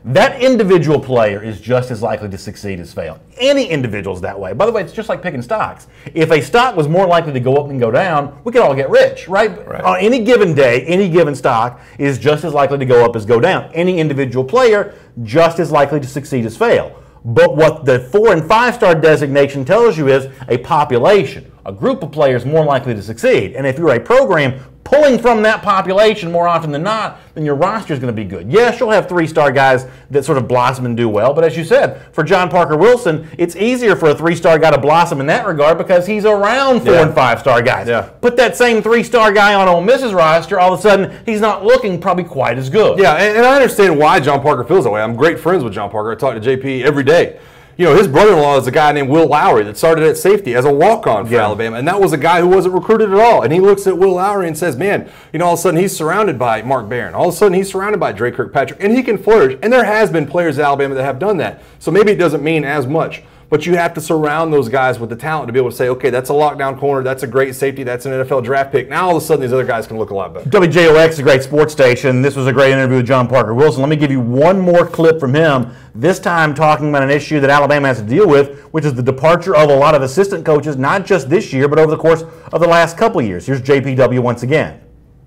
that individual player is just as likely to succeed as fail. Any individual is that way. By the way, it's just like picking stocks. If a stock was more likely to go up than go down, we could all get rich, right? On any given day, any given stock is just as likely to go up as go down. Any individual player, just as likely to succeed as fail. But what the 4 and 5-star designation tells you is a population, a group of players more likely to succeed. And if you're a program pulling from that population more often than not, then your roster is going to be good. Yes, you'll have 3-star guys that sort of blossom and do well, but as you said, for John Parker Wilson, it's easier for a 3-star guy to blossom in that regard because he's around 4 and 5-star guys. Yeah. Put that same 3-star guy on Ole Miss's roster, all of a sudden he's not looking probably quite as good. Yeah, and I understand why John Parker feels that way. I'm great friends with John Parker. I talk to JP every day. His brother-in-law is a guy named Will Lowry that started at safety as a walk-on for Alabama, and that was a guy who wasn't recruited at all. And he looks at Will Lowry and says, man, all of a sudden he's surrounded by Mark Barron. All of a sudden he's surrounded by Dre Kirkpatrick, and he can flourish. And there has been players at Alabama that have done that. So maybe it doesn't mean as much. But you have to surround those guys with the talent to be able to say, okay, that's a lockdown corner, that's a great safety, that's an NFL draft pick. Now all of a sudden these other guys can look a lot better. WJOX is a great sports station. This was a great interview with John Parker Wilson. Let me give you one more clip from him, this time talking about an issue that Alabama has to deal with, which is the departure of a lot of assistant coaches, not just this year, but over the course of the last couple of years. Here's JPW once again.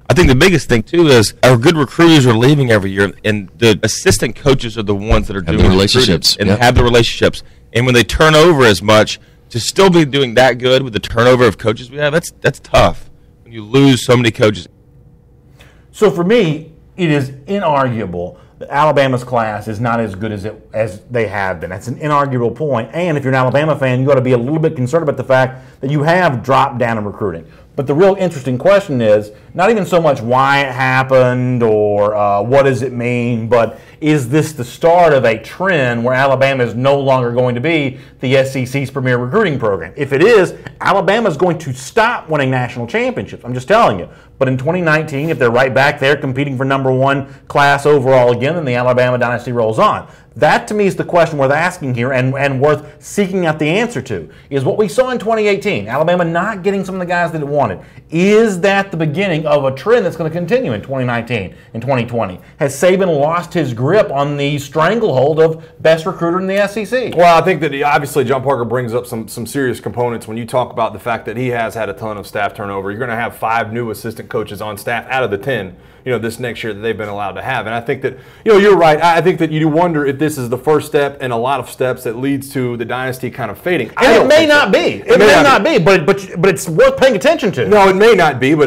I think the biggest thing, too, is our good recruiters are leaving every year, and the assistant coaches are the ones that are doing the relationships and have the relationships. And when they turn over as much, to still be doing that good with the turnover of coaches we have, that's tough when you lose so many coaches. So for me, it is inarguable that Alabama's class is not as good as they have been. That's an inarguable point. And if you're an Alabama fan, you ought to be a little bit concerned about the fact that you have dropped down in recruiting. But the real interesting question is not even so much why it happened or what does it mean, but is this the start of a trend where Alabama is no longer going to be the SEC's premier recruiting program? If it is, Alabama is going to stop winning national championships. I'm just telling you. But in 2019, if they're right back there competing for #1 class overall again, then the Alabama dynasty rolls on. That, to me, is the question worth asking here and worth seeking out the answer to. Is what we saw in 2018, Alabama not getting some of the guys that it wanted, is that the beginning of a trend that's going to continue in 2019 and 2020? Has Saban lost his grip on the stranglehold of best recruiter in the SEC? Well, I think that obviously John Parker brings up some serious components when you talk about the fact that he has had a ton of staff turnover. You're going to have 5 new assistant coaches on staff out of the 10 this next year that they've been allowed to have. And I think that, you're right. I think that you wonder if if this is the first step in a lot of steps that leads to the dynasty kind of fading. And it may not be. It may not be, but it's worth paying attention to. No, it may not be, but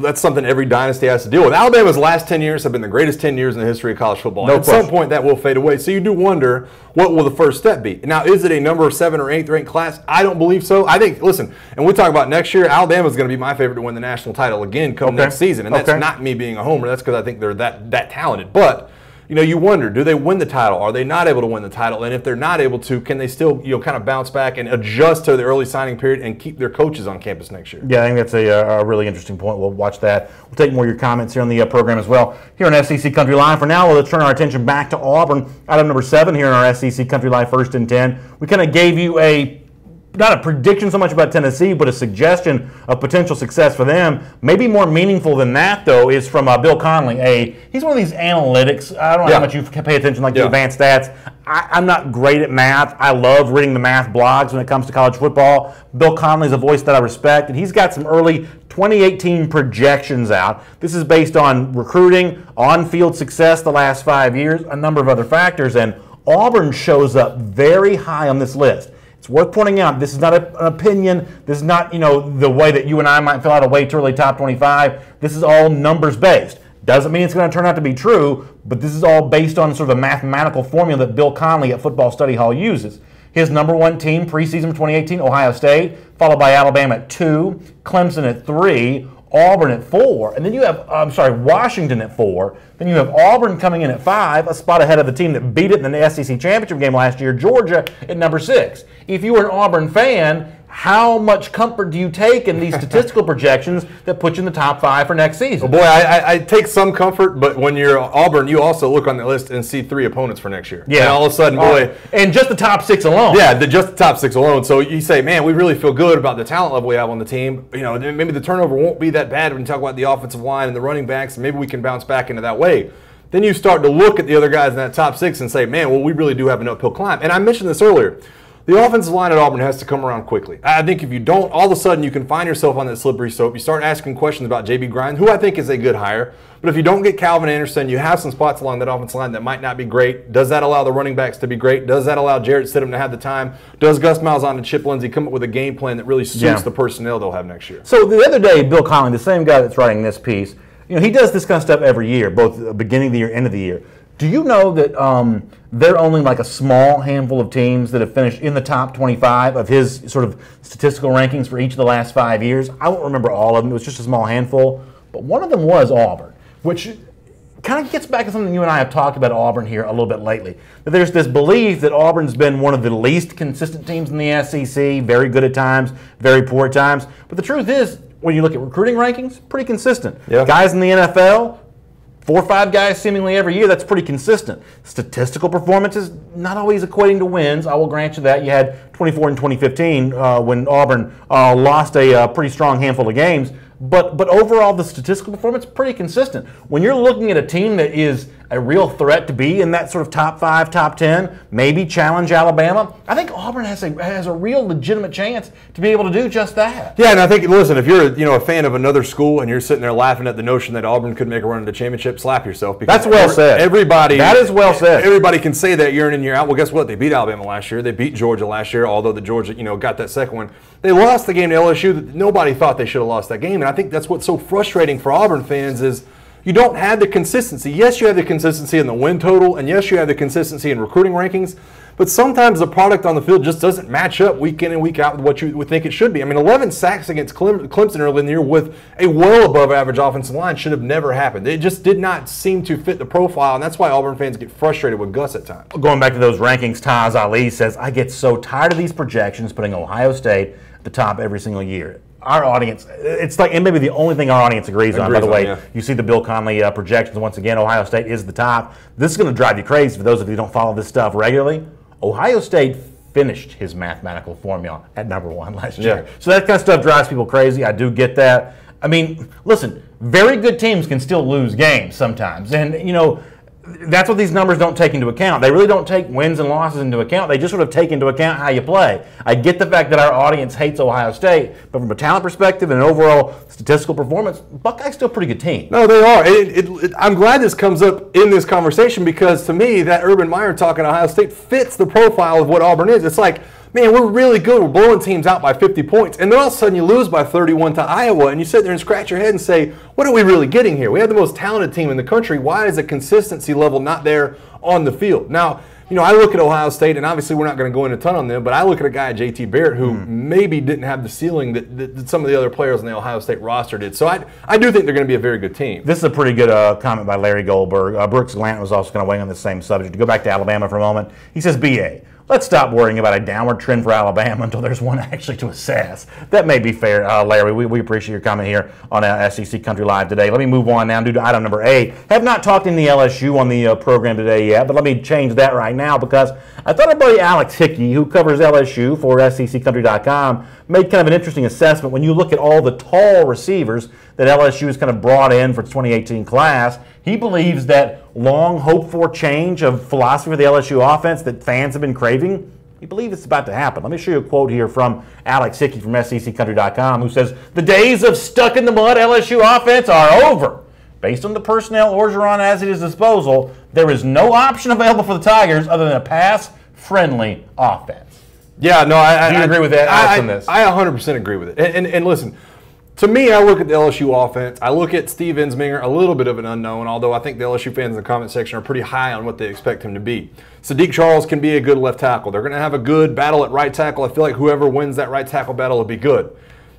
that's something every dynasty has to deal with. Alabama's last 10 years have been the greatest 10 years in the history of college football. No At some point, that will fade away. So you do wonder, what will the first step be? Now, is it a number 7 or 8th ranked class? I don't believe so. I think, listen, and we talk about next year, Alabama's going to be my favorite to win the national title again come next season. And that's not me being a homer. That's because I think they're that talented. But you wonder, do they win the title? Are they not able to win the title? And if they're not able to, can they still, kind of bounce back and adjust to the early signing period and keep their coaches on campus next year? Yeah, I think that's a really interesting point. We'll watch that. We'll take more of your comments here on the program as well. Here on SEC Country Live. For now, we'll turn our attention back to Auburn. Item number 7 here in our SEC Country Live First and 10. We kind of gave you not a prediction so much about Tennessee, but a suggestion of potential success for them. Maybe more meaningful than that, though, is from Bill Connelly. He's one of these analytics. I don't know how much you pay attention to advanced stats. I'm not great at math. I love reading the math blogs when it comes to college football. Bill Connelly's a voice that I respect, and he's got some early 2018 projections out. This is based on recruiting, on-field success the last 5 years, a number of other factors, and Auburn shows up very high on this list. It's worth pointing out, this is not an opinion. This is not, the way that you and I might fill out a way too early top 25. This is all numbers based. Doesn't mean it's going to turn out to be true, but this is all based on sort of a mathematical formula that Bill Connelly at Football Study Hall uses. His number 1 team preseason 2018, Ohio State, followed by Alabama at 2, Clemson at 3, Auburn at 4, and then you have, Washington at 4. Then you have Auburn coming in at 5, a spot ahead of the team that beat it in the SEC championship game last year, Georgia, at number 6. If you were an Auburn fan, how much comfort do you take in these statistical projections that put you in the top 5 for next season? Well, boy, I take some comfort, but when you're Auburn, you also look on the list and see 3 opponents for next year. Yeah. And all of a sudden, boy. And just the top 6 alone. Yeah, just the top 6 alone. So you say, man, we really feel good about the talent level we have on the team. Maybe the turnover won't be that bad when you talk about the offensive line and the running backs. Maybe we can bounce back into that way. Then you start to look at the other guys in that top 6 and say, man, well, we really do have an uphill climb. And I mentioned this earlier. The offensive line at Auburn has to come around quickly. I think if you don't, all of a sudden you can find yourself on that slippery slope. You start asking questions about J.B. Grind, who I think is a good hire. But if you don't get Calvin Anderson, you have some spots along that offensive line that might not be great. Does that allow the running backs to be great? Does that allow Jarrett Stidham to have the time? Does Gus Malzahn and Chip Lindsey come up with a game plan that really suits the personnel they'll have next year? So the other day, Bill Connelly, the same guy that's writing this piece, he does this kind of stuff every year, both the beginning of the year, end of the year. Do you know that there are only like a small handful of teams that have finished in the top 25 of his sort of statistical rankings for each of the last 5 years? I won't remember all of them. It was just a small handful. But one of them was Auburn, which kind of gets back to something you and I have talked about Auburn here a little bit lately. That there's this belief that Auburn's been one of the least consistent teams in the SEC, very good at times, very poor at times. But the truth is, when you look at recruiting rankings, pretty consistent. Yeah. Guys in the NFL, 4 or 5 guys seemingly every year, that's pretty consistent. Statistical performances, not always equating to wins. I will grant you that. You had 24 in 2015 when Auburn lost a pretty strong handful of games. But overall, the statistical performance, pretty consistent. When you're looking at a team that is a real threat to be in that sort of top 5, top 10, maybe challenge Alabama, I think Auburn has a real legitimate chance to be able to do just that. Yeah, and I think, listen, if you're a fan of another school and you're sitting there laughing at the notion that Auburn could make a run at the championship, slap yourself. Because that's well said. That is well said. Everybody can say that year in and year out. Well, guess what? They beat Alabama last year. They beat Georgia last year, although the Georgia, got that second one. They lost the game to LSU that nobody thought they should have lost that game. And I think that's what's so frustrating for Auburn fans is you don't have the consistency. Yes, you have the consistency in the win total, and yes, you have the consistency in recruiting rankings, but sometimes the product on the field just doesn't match up week in and week out with what you would think it should be. I mean, 11 sacks against Clemson early in the year with a well above average offensive line should have never happened. It just did not seem to fit the profile, and that's why Auburn fans get frustrated with Gus at times. Going back to those rankings, Taz Ali says, I get so tired of these projections putting Ohio State at the top every single year. Our audience, it's like, and maybe the only thing our audience agrees on, by the way, you see the Bill Connelly projections once again, Ohio State is the top. This is going to drive you crazy for those of you who don't follow this stuff regularly. Ohio State finished his mathematical formula at number 1 last year. So that kind of stuff drives people crazy. I do get that. I mean, listen, very good teams can still lose games sometimes. And, that's what these numbers don't take into account. They really don't take wins and losses into account. They just sort of take into account how you play. I get the fact that our audience hates Ohio State, but from a talent perspective and an overall statistical performance, Buckeyes still a pretty good team. No, they are. I'm glad this comes up in this conversation because to me, that Urban Meyer talk at Ohio State fits the profile of what Auburn is. It's like, man, we're really good. We're blowing teams out by 50 points. And then all of a sudden you lose by 31 to Iowa, and you sit there and scratch your head and say, what are we really getting here? We have the most talented team in the country. Why is the consistency level not there on the field? Now, I look at Ohio State, and obviously we're not going to go into a ton on them, but I look at a guy, J.T. Barrett, who maybe didn't have the ceiling that some of the other players on the Ohio State roster did. So I do think they're going to be a very good team. This is a pretty good comment by Larry Goldberg. Brooks Glant was also going to weigh on the same subject. To go back to Alabama for a moment, he says, B.A., let's stop worrying about a downward trend for Alabama until there's one actually to assess. That may be fair, Larry. We appreciate your comment here on SEC Country Live today. Let me move on now and do to item number 8. Have not talked in the LSU on the program today yet, but let me change that right now because I thought our buddy Alex Hickey, who covers LSU for SECCountry.com, made kind of an interesting assessment. When you look at all the tall receivers that LSU has kind of brought in for its 2018 class, he believes that long hoped-for change of philosophy for the LSU offense that fans have been craving, he believes it's about to happen. Let me show you a quote here from Alex Hickey from SECCountry.com, who says, the days of stuck-in-the-mud LSU offense are over. Based on the personnel Orgeron has at his disposal, there is no option available for the Tigers other than a pass-friendly offense. Yeah, no, Do you agree with that, Alex, on this? I 100% agree with it. And listen, to me, I look at the LSU offense. I look at Steve Ensminger, a little bit of an unknown, although I think the LSU fans in the comment section are pretty high on what they expect him to be. Sadiq Charles can be a good left tackle. They're going to have a good battle at right tackle. I feel like whoever wins that right tackle battle will be good.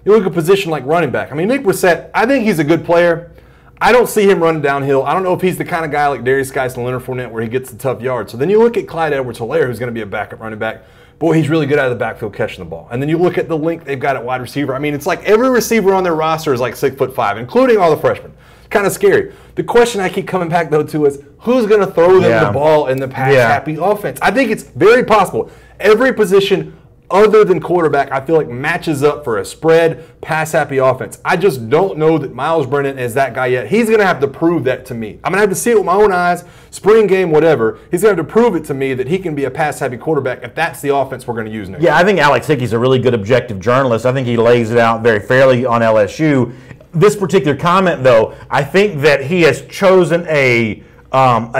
You look at a position like running back. I mean, Nick Brissett, I think he's a good player. I don't see him running downhill. I don't know if he's the kind of guy like Darius Geis and Leonard Fournette where he gets the tough yards. So then you look at Clyde Edwards-Helaire, who's going to be a backup running back. Boy, he's really good out of the backfield catching the ball. And then you look at the length they've got at wide receiver. I mean, it's like every receiver on their roster is like 6'5", including all the freshmen. Kind of scary. The question I keep coming back, though, to is who's going to throw them the ball in the pass-happy offense? I think it's very possible. Every position other than quarterback, I feel like matches up for a spread, pass-happy offense. I just don't know that Miles Brennan is that guy yet. He's going to have to prove that to me. I'm going to have to see it with my own eyes, spring game, whatever. He's going to have to prove it to me that he can be a pass-happy quarterback if that's the offense we're going to use next. Yeah, I think Alex Hickey's a really good objective journalist. I think he lays it out very fairly on LSU. This particular comment, though, I think that he has chosen a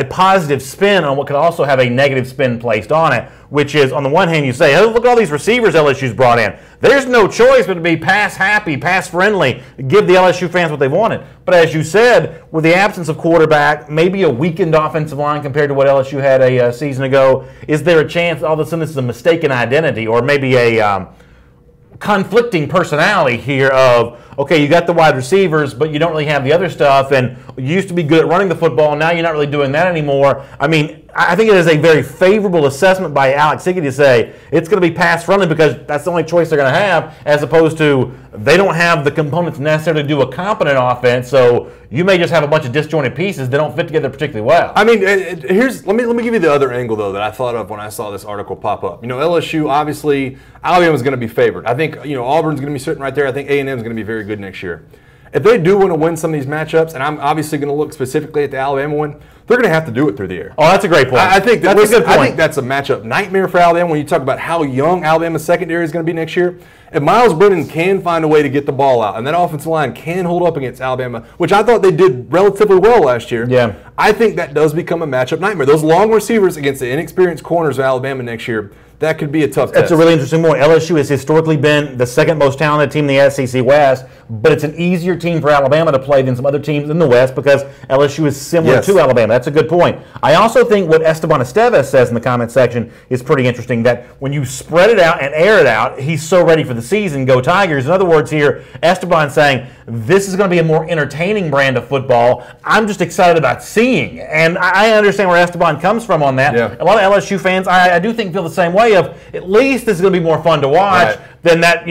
positive spin on what could also have a negative spin placed on it, which is, on the one hand, you say, oh, look at all these receivers LSU's brought in. There's no choice but to be pass-happy, pass-friendly, give the LSU fans what they wanted. But as you said, with the absence of quarterback, maybe a weakened offensive line compared to what LSU had a season ago, is there a chance all of a sudden this is a mistaken identity or maybe a conflicting personality here of, okay, you got the wide receivers, but you don't really have the other stuff, and you used to be good at running the football, and now you're not really doing that anymore. I mean, I think it is a very favorable assessment by Alex Hickey to say it's going to be pass-friendly because that's the only choice they're going to have, as opposed to they don't have the components necessary to do a competent offense, so you may just have a bunch of disjointed pieces that don't fit together particularly well. I mean, let me give you the other angle, though, that I thought of when I saw this article pop up. LSU, obviously, Alabama's going to be favored. I think, Auburn's going to be sitting right there. I think A&M's going to be very good next year. If they do want to win some of these matchups, and I'm obviously going to look specifically at the Alabama one, they're going to have to do it through the air. Oh, that's a great point. I think that's a good point. I think that's a matchup nightmare for Alabama when you talk about how young Alabama's secondary is going to be next year. If Miles Brennan can find a way to get the ball out, and that offensive line can hold up against Alabama, which I thought they did relatively well last year, I think that does become a matchup nightmare. Those long receivers against the inexperienced corners of Alabama next year, that could be a tough test. That's a really interesting point. LSU has historically been the second most talented team in the SEC West, but it's an easier team for Alabama to play than some other teams in the West because LSU is similar to Alabama. That's a good point. I also think what Esteban Estevez says in the comment section is pretty interesting, that when you spread it out and air it out, he's so ready for the season, go Tigers. In other words here, Esteban's saying, this is going to be a more entertaining brand of football. I'm just excited about seeing. And I understand where Esteban comes from on that. A lot of LSU fans, I do think, feel the same way of, at least this is going to be more fun to watch than that,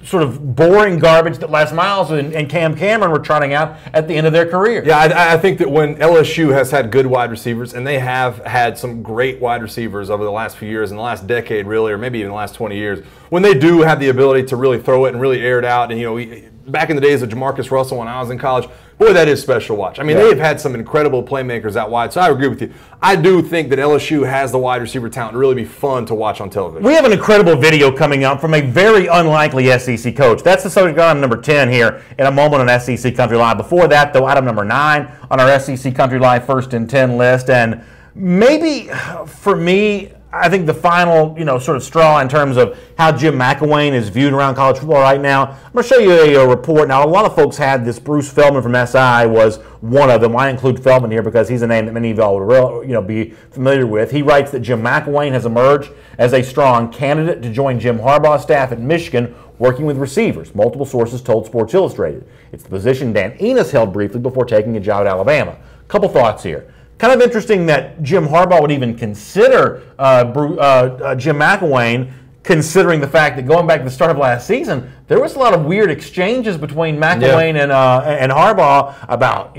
sort of boring garbage that Les Miles and Cam Cameron were trotting out at the end of their career. Yeah, I think that when LSU has had good wide receivers, and they have had some great wide receivers over the last few years, in the last decade really, or maybe even the last 20 years, when they do have the ability to really throw it and really air it out, and back in the days of Jamarcus Russell when I was in college, boy, that is special to watch. I mean, they have had some incredible playmakers out wide, so I agree with you. I do think that LSU has the wide receiver talent to really be fun to watch on television. We have an incredible video coming up from a very unlikely SEC coach. That's the subject item number 10 here in a moment on SEC Country Live. Before that, though, item number 9 on our SEC Country Live first and 10 list. And maybe for me, I think the final, sort of straw in terms of how Jim McElwain is viewed around college football right now. I'm going to show you a report. Now, a lot of folks had this. Bruce Feldman from SI was one of them. I include Feldman here because he's a name that many of y'all would be familiar with. He writes that Jim McElwain has emerged as a strong candidate to join Jim Harbaugh's staff at Michigan, working with receivers. Multiple sources told Sports Illustrated. It's the position Dan Enos held briefly before taking a job at Alabama. Couple thoughts here. Kind of interesting that Jim Harbaugh would even consider Jim McElwain, considering the fact that going back to the start of last season, there was a lot of weird exchanges between McElwain and Harbaugh about,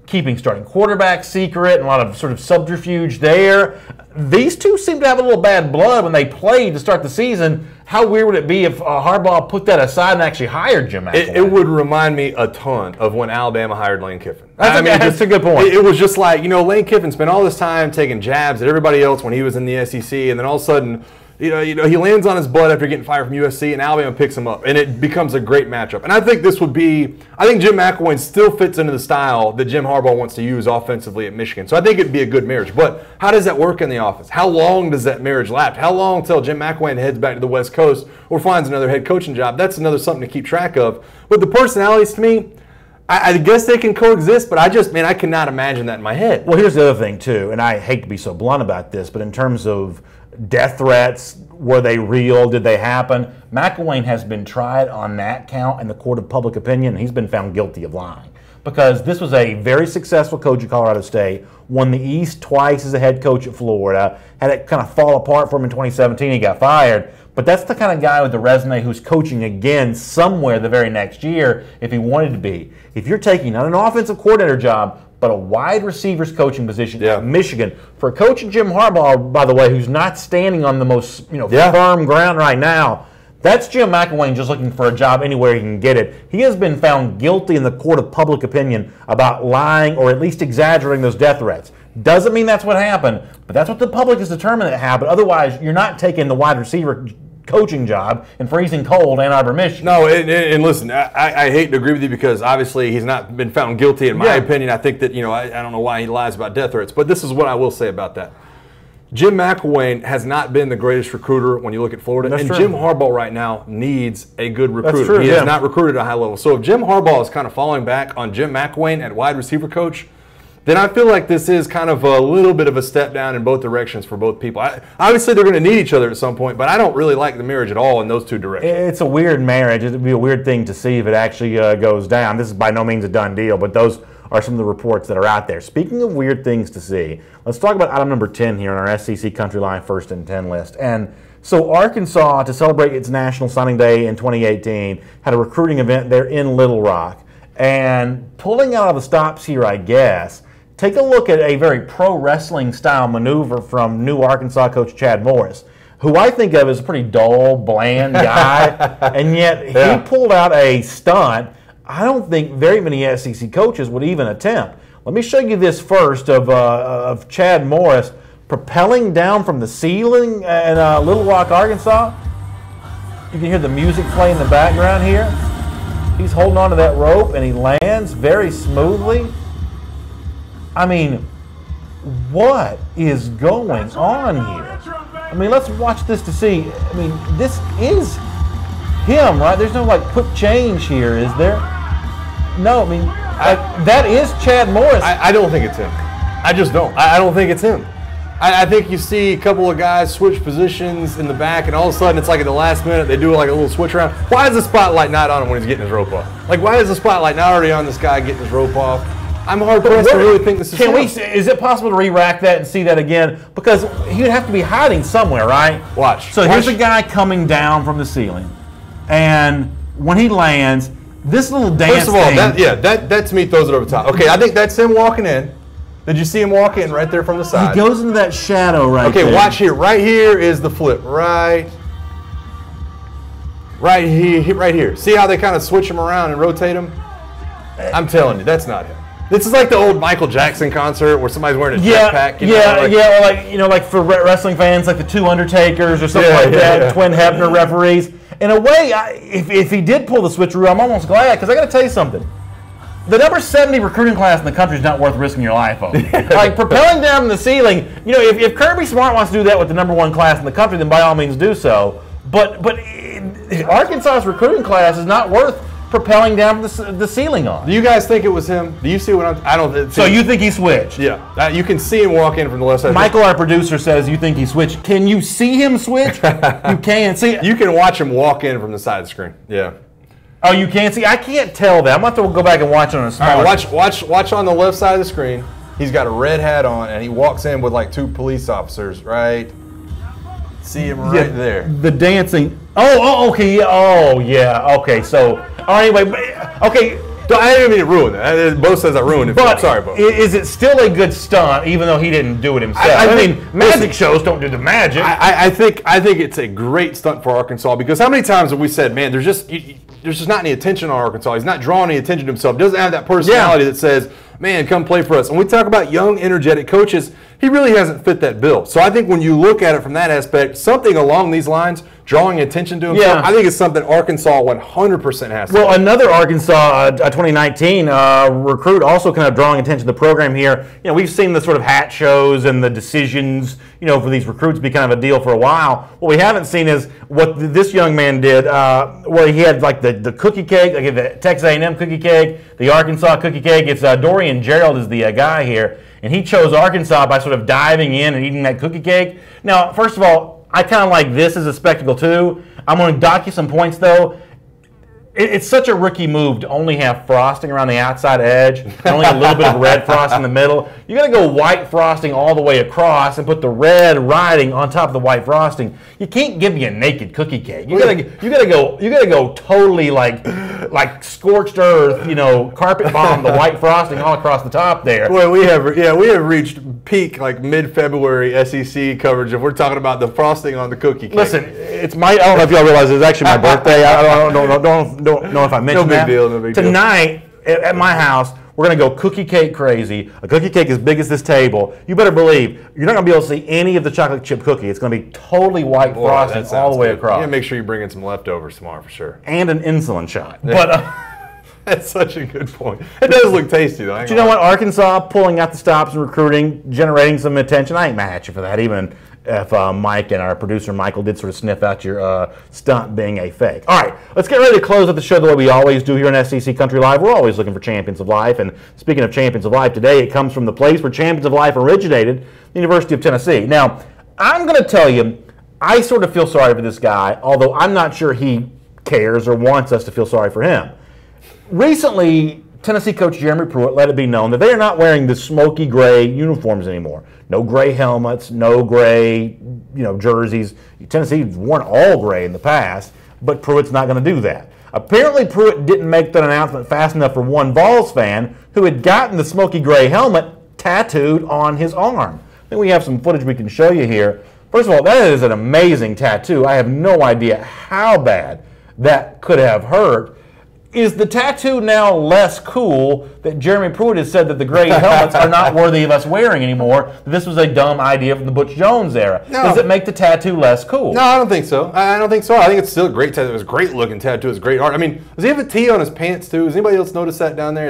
keeping starting quarterback secret and a lot of sort of subterfuge there. These two seem to have a little bad blood when they played to start the season. How weird would it be if Harbaugh put that aside and actually hired Jim McElwain? It would remind me a ton of when Alabama hired Lane Kiffin. That's a good point. It was just like, Lane Kiffin spent all this time taking jabs at everybody else when he was in the SEC, and then all of a sudden, he lands on his butt after getting fired from USC, and Alabama picks him up, and it becomes a great matchup. And I think I think Jim McElwain still fits into the style that Jim Harbaugh wants to use offensively at Michigan. So I think it'd be a good marriage. But how does that work in the office? How long does that marriage last? How long until Jim McElwain heads back to the West Coast or finds another head coaching job? That's another something to keep track of. But the personalities, to me, I guess they can coexist, but I cannot imagine that in my head. Well, here's the other thing, too, and I hate to be so blunt about this, but in terms of death threats, were they real? Did they happen? McElwain has been tried on that count in the court of public opinion, and he's been found guilty of lying. Because this was a very successful coach at Colorado State, won the East twice as a head coach at Florida, had it kind of fall apart for him in 2017, he got fired. But that's the kind of guy with the resume who's coaching again somewhere the very next year if he wanted to be. If you're taking not an offensive coordinator job, but a wide receivers coaching position at Michigan, for a coach Jim Harbaugh, by the way, who's not standing on the most firm ground right now, that's Jim McElwain just looking for a job anywhere he can get it. He has been found guilty in the court of public opinion about lying or at least exaggerating those death threats. Doesn't mean that's what happened, but that's what the public has determined that happened. Otherwise, you're not taking the wide receiver coaching job in freezing cold Ann Arbor, Michigan. No, and listen, I hate to agree with you because obviously he's not been found guilty in my opinion. I think that, I don't know why he lies about death threats, but this is what I will say about that. Jim McElwain has not been the greatest recruiter when you look at Florida, and Jim Harbaugh right now needs a good recruiter. That's true, he has not recruited at a high level. So if Jim Harbaugh is kind of falling back on Jim McElwain at wide receiver coach, then I feel like this is kind of a little bit of a step down in both directions for both people. Obviously, they're going to need each other at some point, but I don't really like the marriage at all in those two directions. It's a weird marriage. It would be a weird thing to see if it actually goes down. This is by no means a done deal, but those are some of the reports that are out there. Speaking of weird things to see, let's talk about item number 10 here on our SEC Country Line first and 10 list. And so Arkansas, to celebrate its National Signing Day in 2018, had a recruiting event there in Little Rock. And pulling out of the stops here, I guess, take a look at a very pro wrestling style maneuver from new Arkansas coach Chad Morris, who I think of as a pretty dull, bland guy, and yet he pulled out a stunt I don't think very many SEC coaches would even attempt. Let me show you this first of Chad Morris propelling down from the ceiling in Little Rock, Arkansas. You can hear the music play in the background here. He's holding onto that rope and he lands very smoothly. I mean, what is going on here? I mean, let's watch this to see. I mean, this is him, right? There's no like quick change here, is there? No, I mean, that is Chad Morris. I don't think it's him. I just don't. I don't think it's him. I think you see a couple of guys switch positions in the back, and all of a sudden it's like at the last minute they do like a little switch around. Why is the spotlight not on him when he's getting his rope off? Like, why is the spotlight not already on this guy getting his rope off? I'm hard pressed to really think this is him. Is it possible to re-rack that and see that again? Because he would have to be hiding somewhere, right? Watch. So here's a guy coming down from the ceiling, and when he lands, this little dance First of all, that to me throws it over the top. Okay, I think that's him walking in. Did you see him walk in right there from the side? He goes into that shadow right there. Okay, watch here. Right here is the flip. Right here. See how they kind of switch him around and rotate him? I'm telling you, that's not him. This is like the old Michael Jackson concert where somebody's wearing a jetpack. Or like for wrestling fans, like the two Undertakers or something like that, twin Hebner referees. In a way, if he did pull the switcheroo, I'm almost glad, because I got to tell you something. The number 70 recruiting class in the country is not worth risking your life over. Like propelling down the ceiling, if Kirby Smart wants to do that with the number 1 class in the country, then by all means do so. But Arkansas's recruiting class is not worth propelling down the ceiling on. Do you guys think it was him? Do you see what I don't? So you think he switched? Yeah, you can see him walk in from the left side. Michael, our producer, says you think he switched. Can you see him switch? You can't see. You can watch him walk in from the side of the screen. Yeah. Oh, you can't see? I can't tell that. I'm going to have to go back and watch it on a small. All right, watch on the left side of the screen. He's got a red hat on, and he walks in with like 2 police officers, right? See him right there. The dancing. Oh, okay. Oh, yeah. Okay, so, anyway, okay. I didn't mean to ruin that. Bo says I ruined it. But I'm sorry, Bo. Is it still a good stunt, even though he didn't do it himself? I mean, magic shows don't do the magic. I think it's a great stunt for Arkansas, because how many times have we said, man, there's just not any attention on Arkansas. He's not drawing any attention to himself. Doesn't have that personality that says, man, come play for us. And we talk about young, energetic coaches. He really hasn't fit that bill. So I think when you look at it from that aspect, something along these lines, drawing attention to himself, I think it's something Arkansas 100% has to do. Well, another Arkansas 2019 recruit also kind of drawing attention to the program here. We've seen the sort of hat shows and the decisions, for these recruits be kind of a deal for a while. What we haven't seen is what this young man did, where he had like the cookie cake, like the Texas A&M cookie cake, the Arkansas cookie cake. It's Dorian Gerald is the guy here, and he chose Arkansas by sort of diving in and eating that cookie cake. Now, first of all, I kind of like this as a spectacle too. I'm going to dock you some points though. It's such a rookie move to only have frosting around the outside edge and only a little bit of red frosting in the middle. You got to go white frosting all the way across and put the red writing on top of the white frosting. You can't give me a naked cookie cake. You gotta go totally like scorched earth, carpet bomb the white frosting all across the top there. Boy, we have reached peak like mid-February SEC coverage if we're talking about the frosting on the cookie cake. Listen, it's I don't know if y'all realize it's actually my birthday. I don't know if I mentioned that. No big deal. Tonight at my house, we're going to go cookie cake crazy. A cookie cake as big as this table. You better believe you're not going to be able to see any of the chocolate chip cookie. It's going to be totally white frosting all the way across. You got to make sure you bring in some leftovers tomorrow for sure. And an insulin shot. Yeah. But that's such a good point. It does look tasty though. Do you know what? Arkansas pulling out the stops and recruiting, generating some attention. I ain't mad at you for that, even if Mike and our producer Michael did sort of sniff out your stunt being a fake. All right, let's get ready to close out the show the way we always do here in SEC Country Live. We're always looking for champions of life, and speaking of champions of life, today it comes from the place where champions of life originated, the University of Tennessee. Now, I'm going to tell you, I sort of feel sorry for this guy, although I'm not sure he cares or wants us to feel sorry for him. Recently, Tennessee coach Jeremy Pruitt let it be known that they are not wearing the smoky gray uniforms anymore. No gray helmets, no gray, jerseys. Tennessee's worn all gray in the past, but Pruitt's not going to do that. Apparently, Pruitt didn't make that announcement fast enough for one Vols fan who had gotten the smoky gray helmet tattooed on his arm. I think we have some footage we can show you here. First of all, that is an amazing tattoo. I have no idea how bad that could have hurt. Is the tattoo now less cool that Jeremy Pruitt has said that the gray helmets are not worthy of us wearing anymore? This was a dumb idea from the Butch Jones era. No. Does it make the tattoo less cool? No, I don't think so. I think it's still a great tattoo. It was a great looking tattoo. It's great art. I mean, does he have a T on his pants too? Does anybody else notice that down there?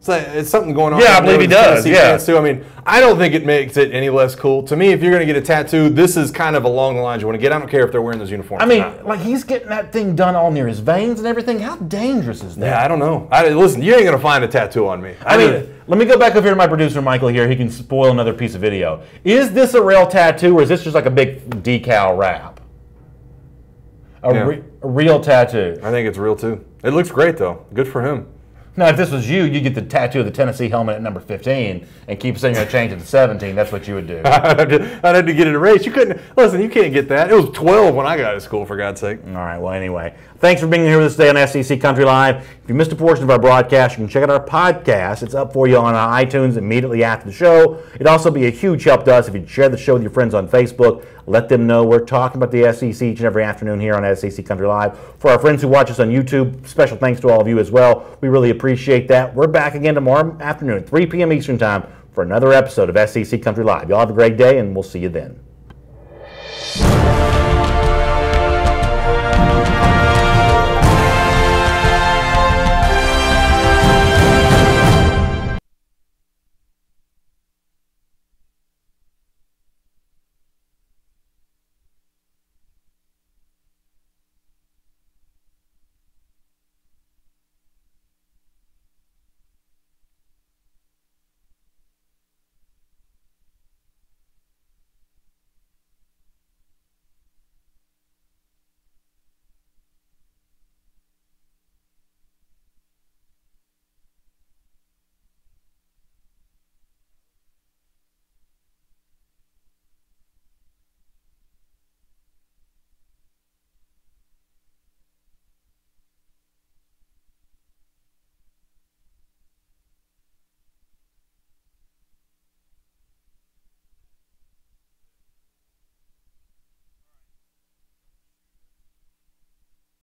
It's something going on. Yeah, I believe he does. Yeah. Too. I mean, I don't think it makes it any less cool. To me, if you're going to get a tattoo, this is kind of along the lines you want to get. I don't care if they're wearing those uniforms. I mean, like he's getting that thing done all near his veins and everything. How dangerous is that? Yeah, I don't know. Listen, you ain't going to find a tattoo on me. I mean, let me go back up here to my producer Michael here. He can spoil another piece of video. Is this a real tattoo or is this just like a big decal wrap? A real tattoo. I think it's real too. It looks great though. Good for him. Now, if this was you get the tattoo of the Tennessee helmet at number 15 and keep saying you're going to change it to 17. That's what you would do. I'd have to get it erased. You can't get that. It was 12 when I got out of school, for God's sake. All right, well, anyway. Thanks for being here with us today on SEC Country Live. If you missed a portion of our broadcast, you can check out our podcast. It's up for you on iTunes immediately after the show. It'd also be a huge help to us if you'd share the show with your friends on Facebook. Let them know we're talking about the SEC each and every afternoon here on SEC Country Live. For our friends who watch us on YouTube, special thanks to all of you as well. We really appreciate that. We're back again tomorrow afternoon, 3 p.m. Eastern Time, for another episode of SEC Country Live. Y'all have a great day, and we'll see you then.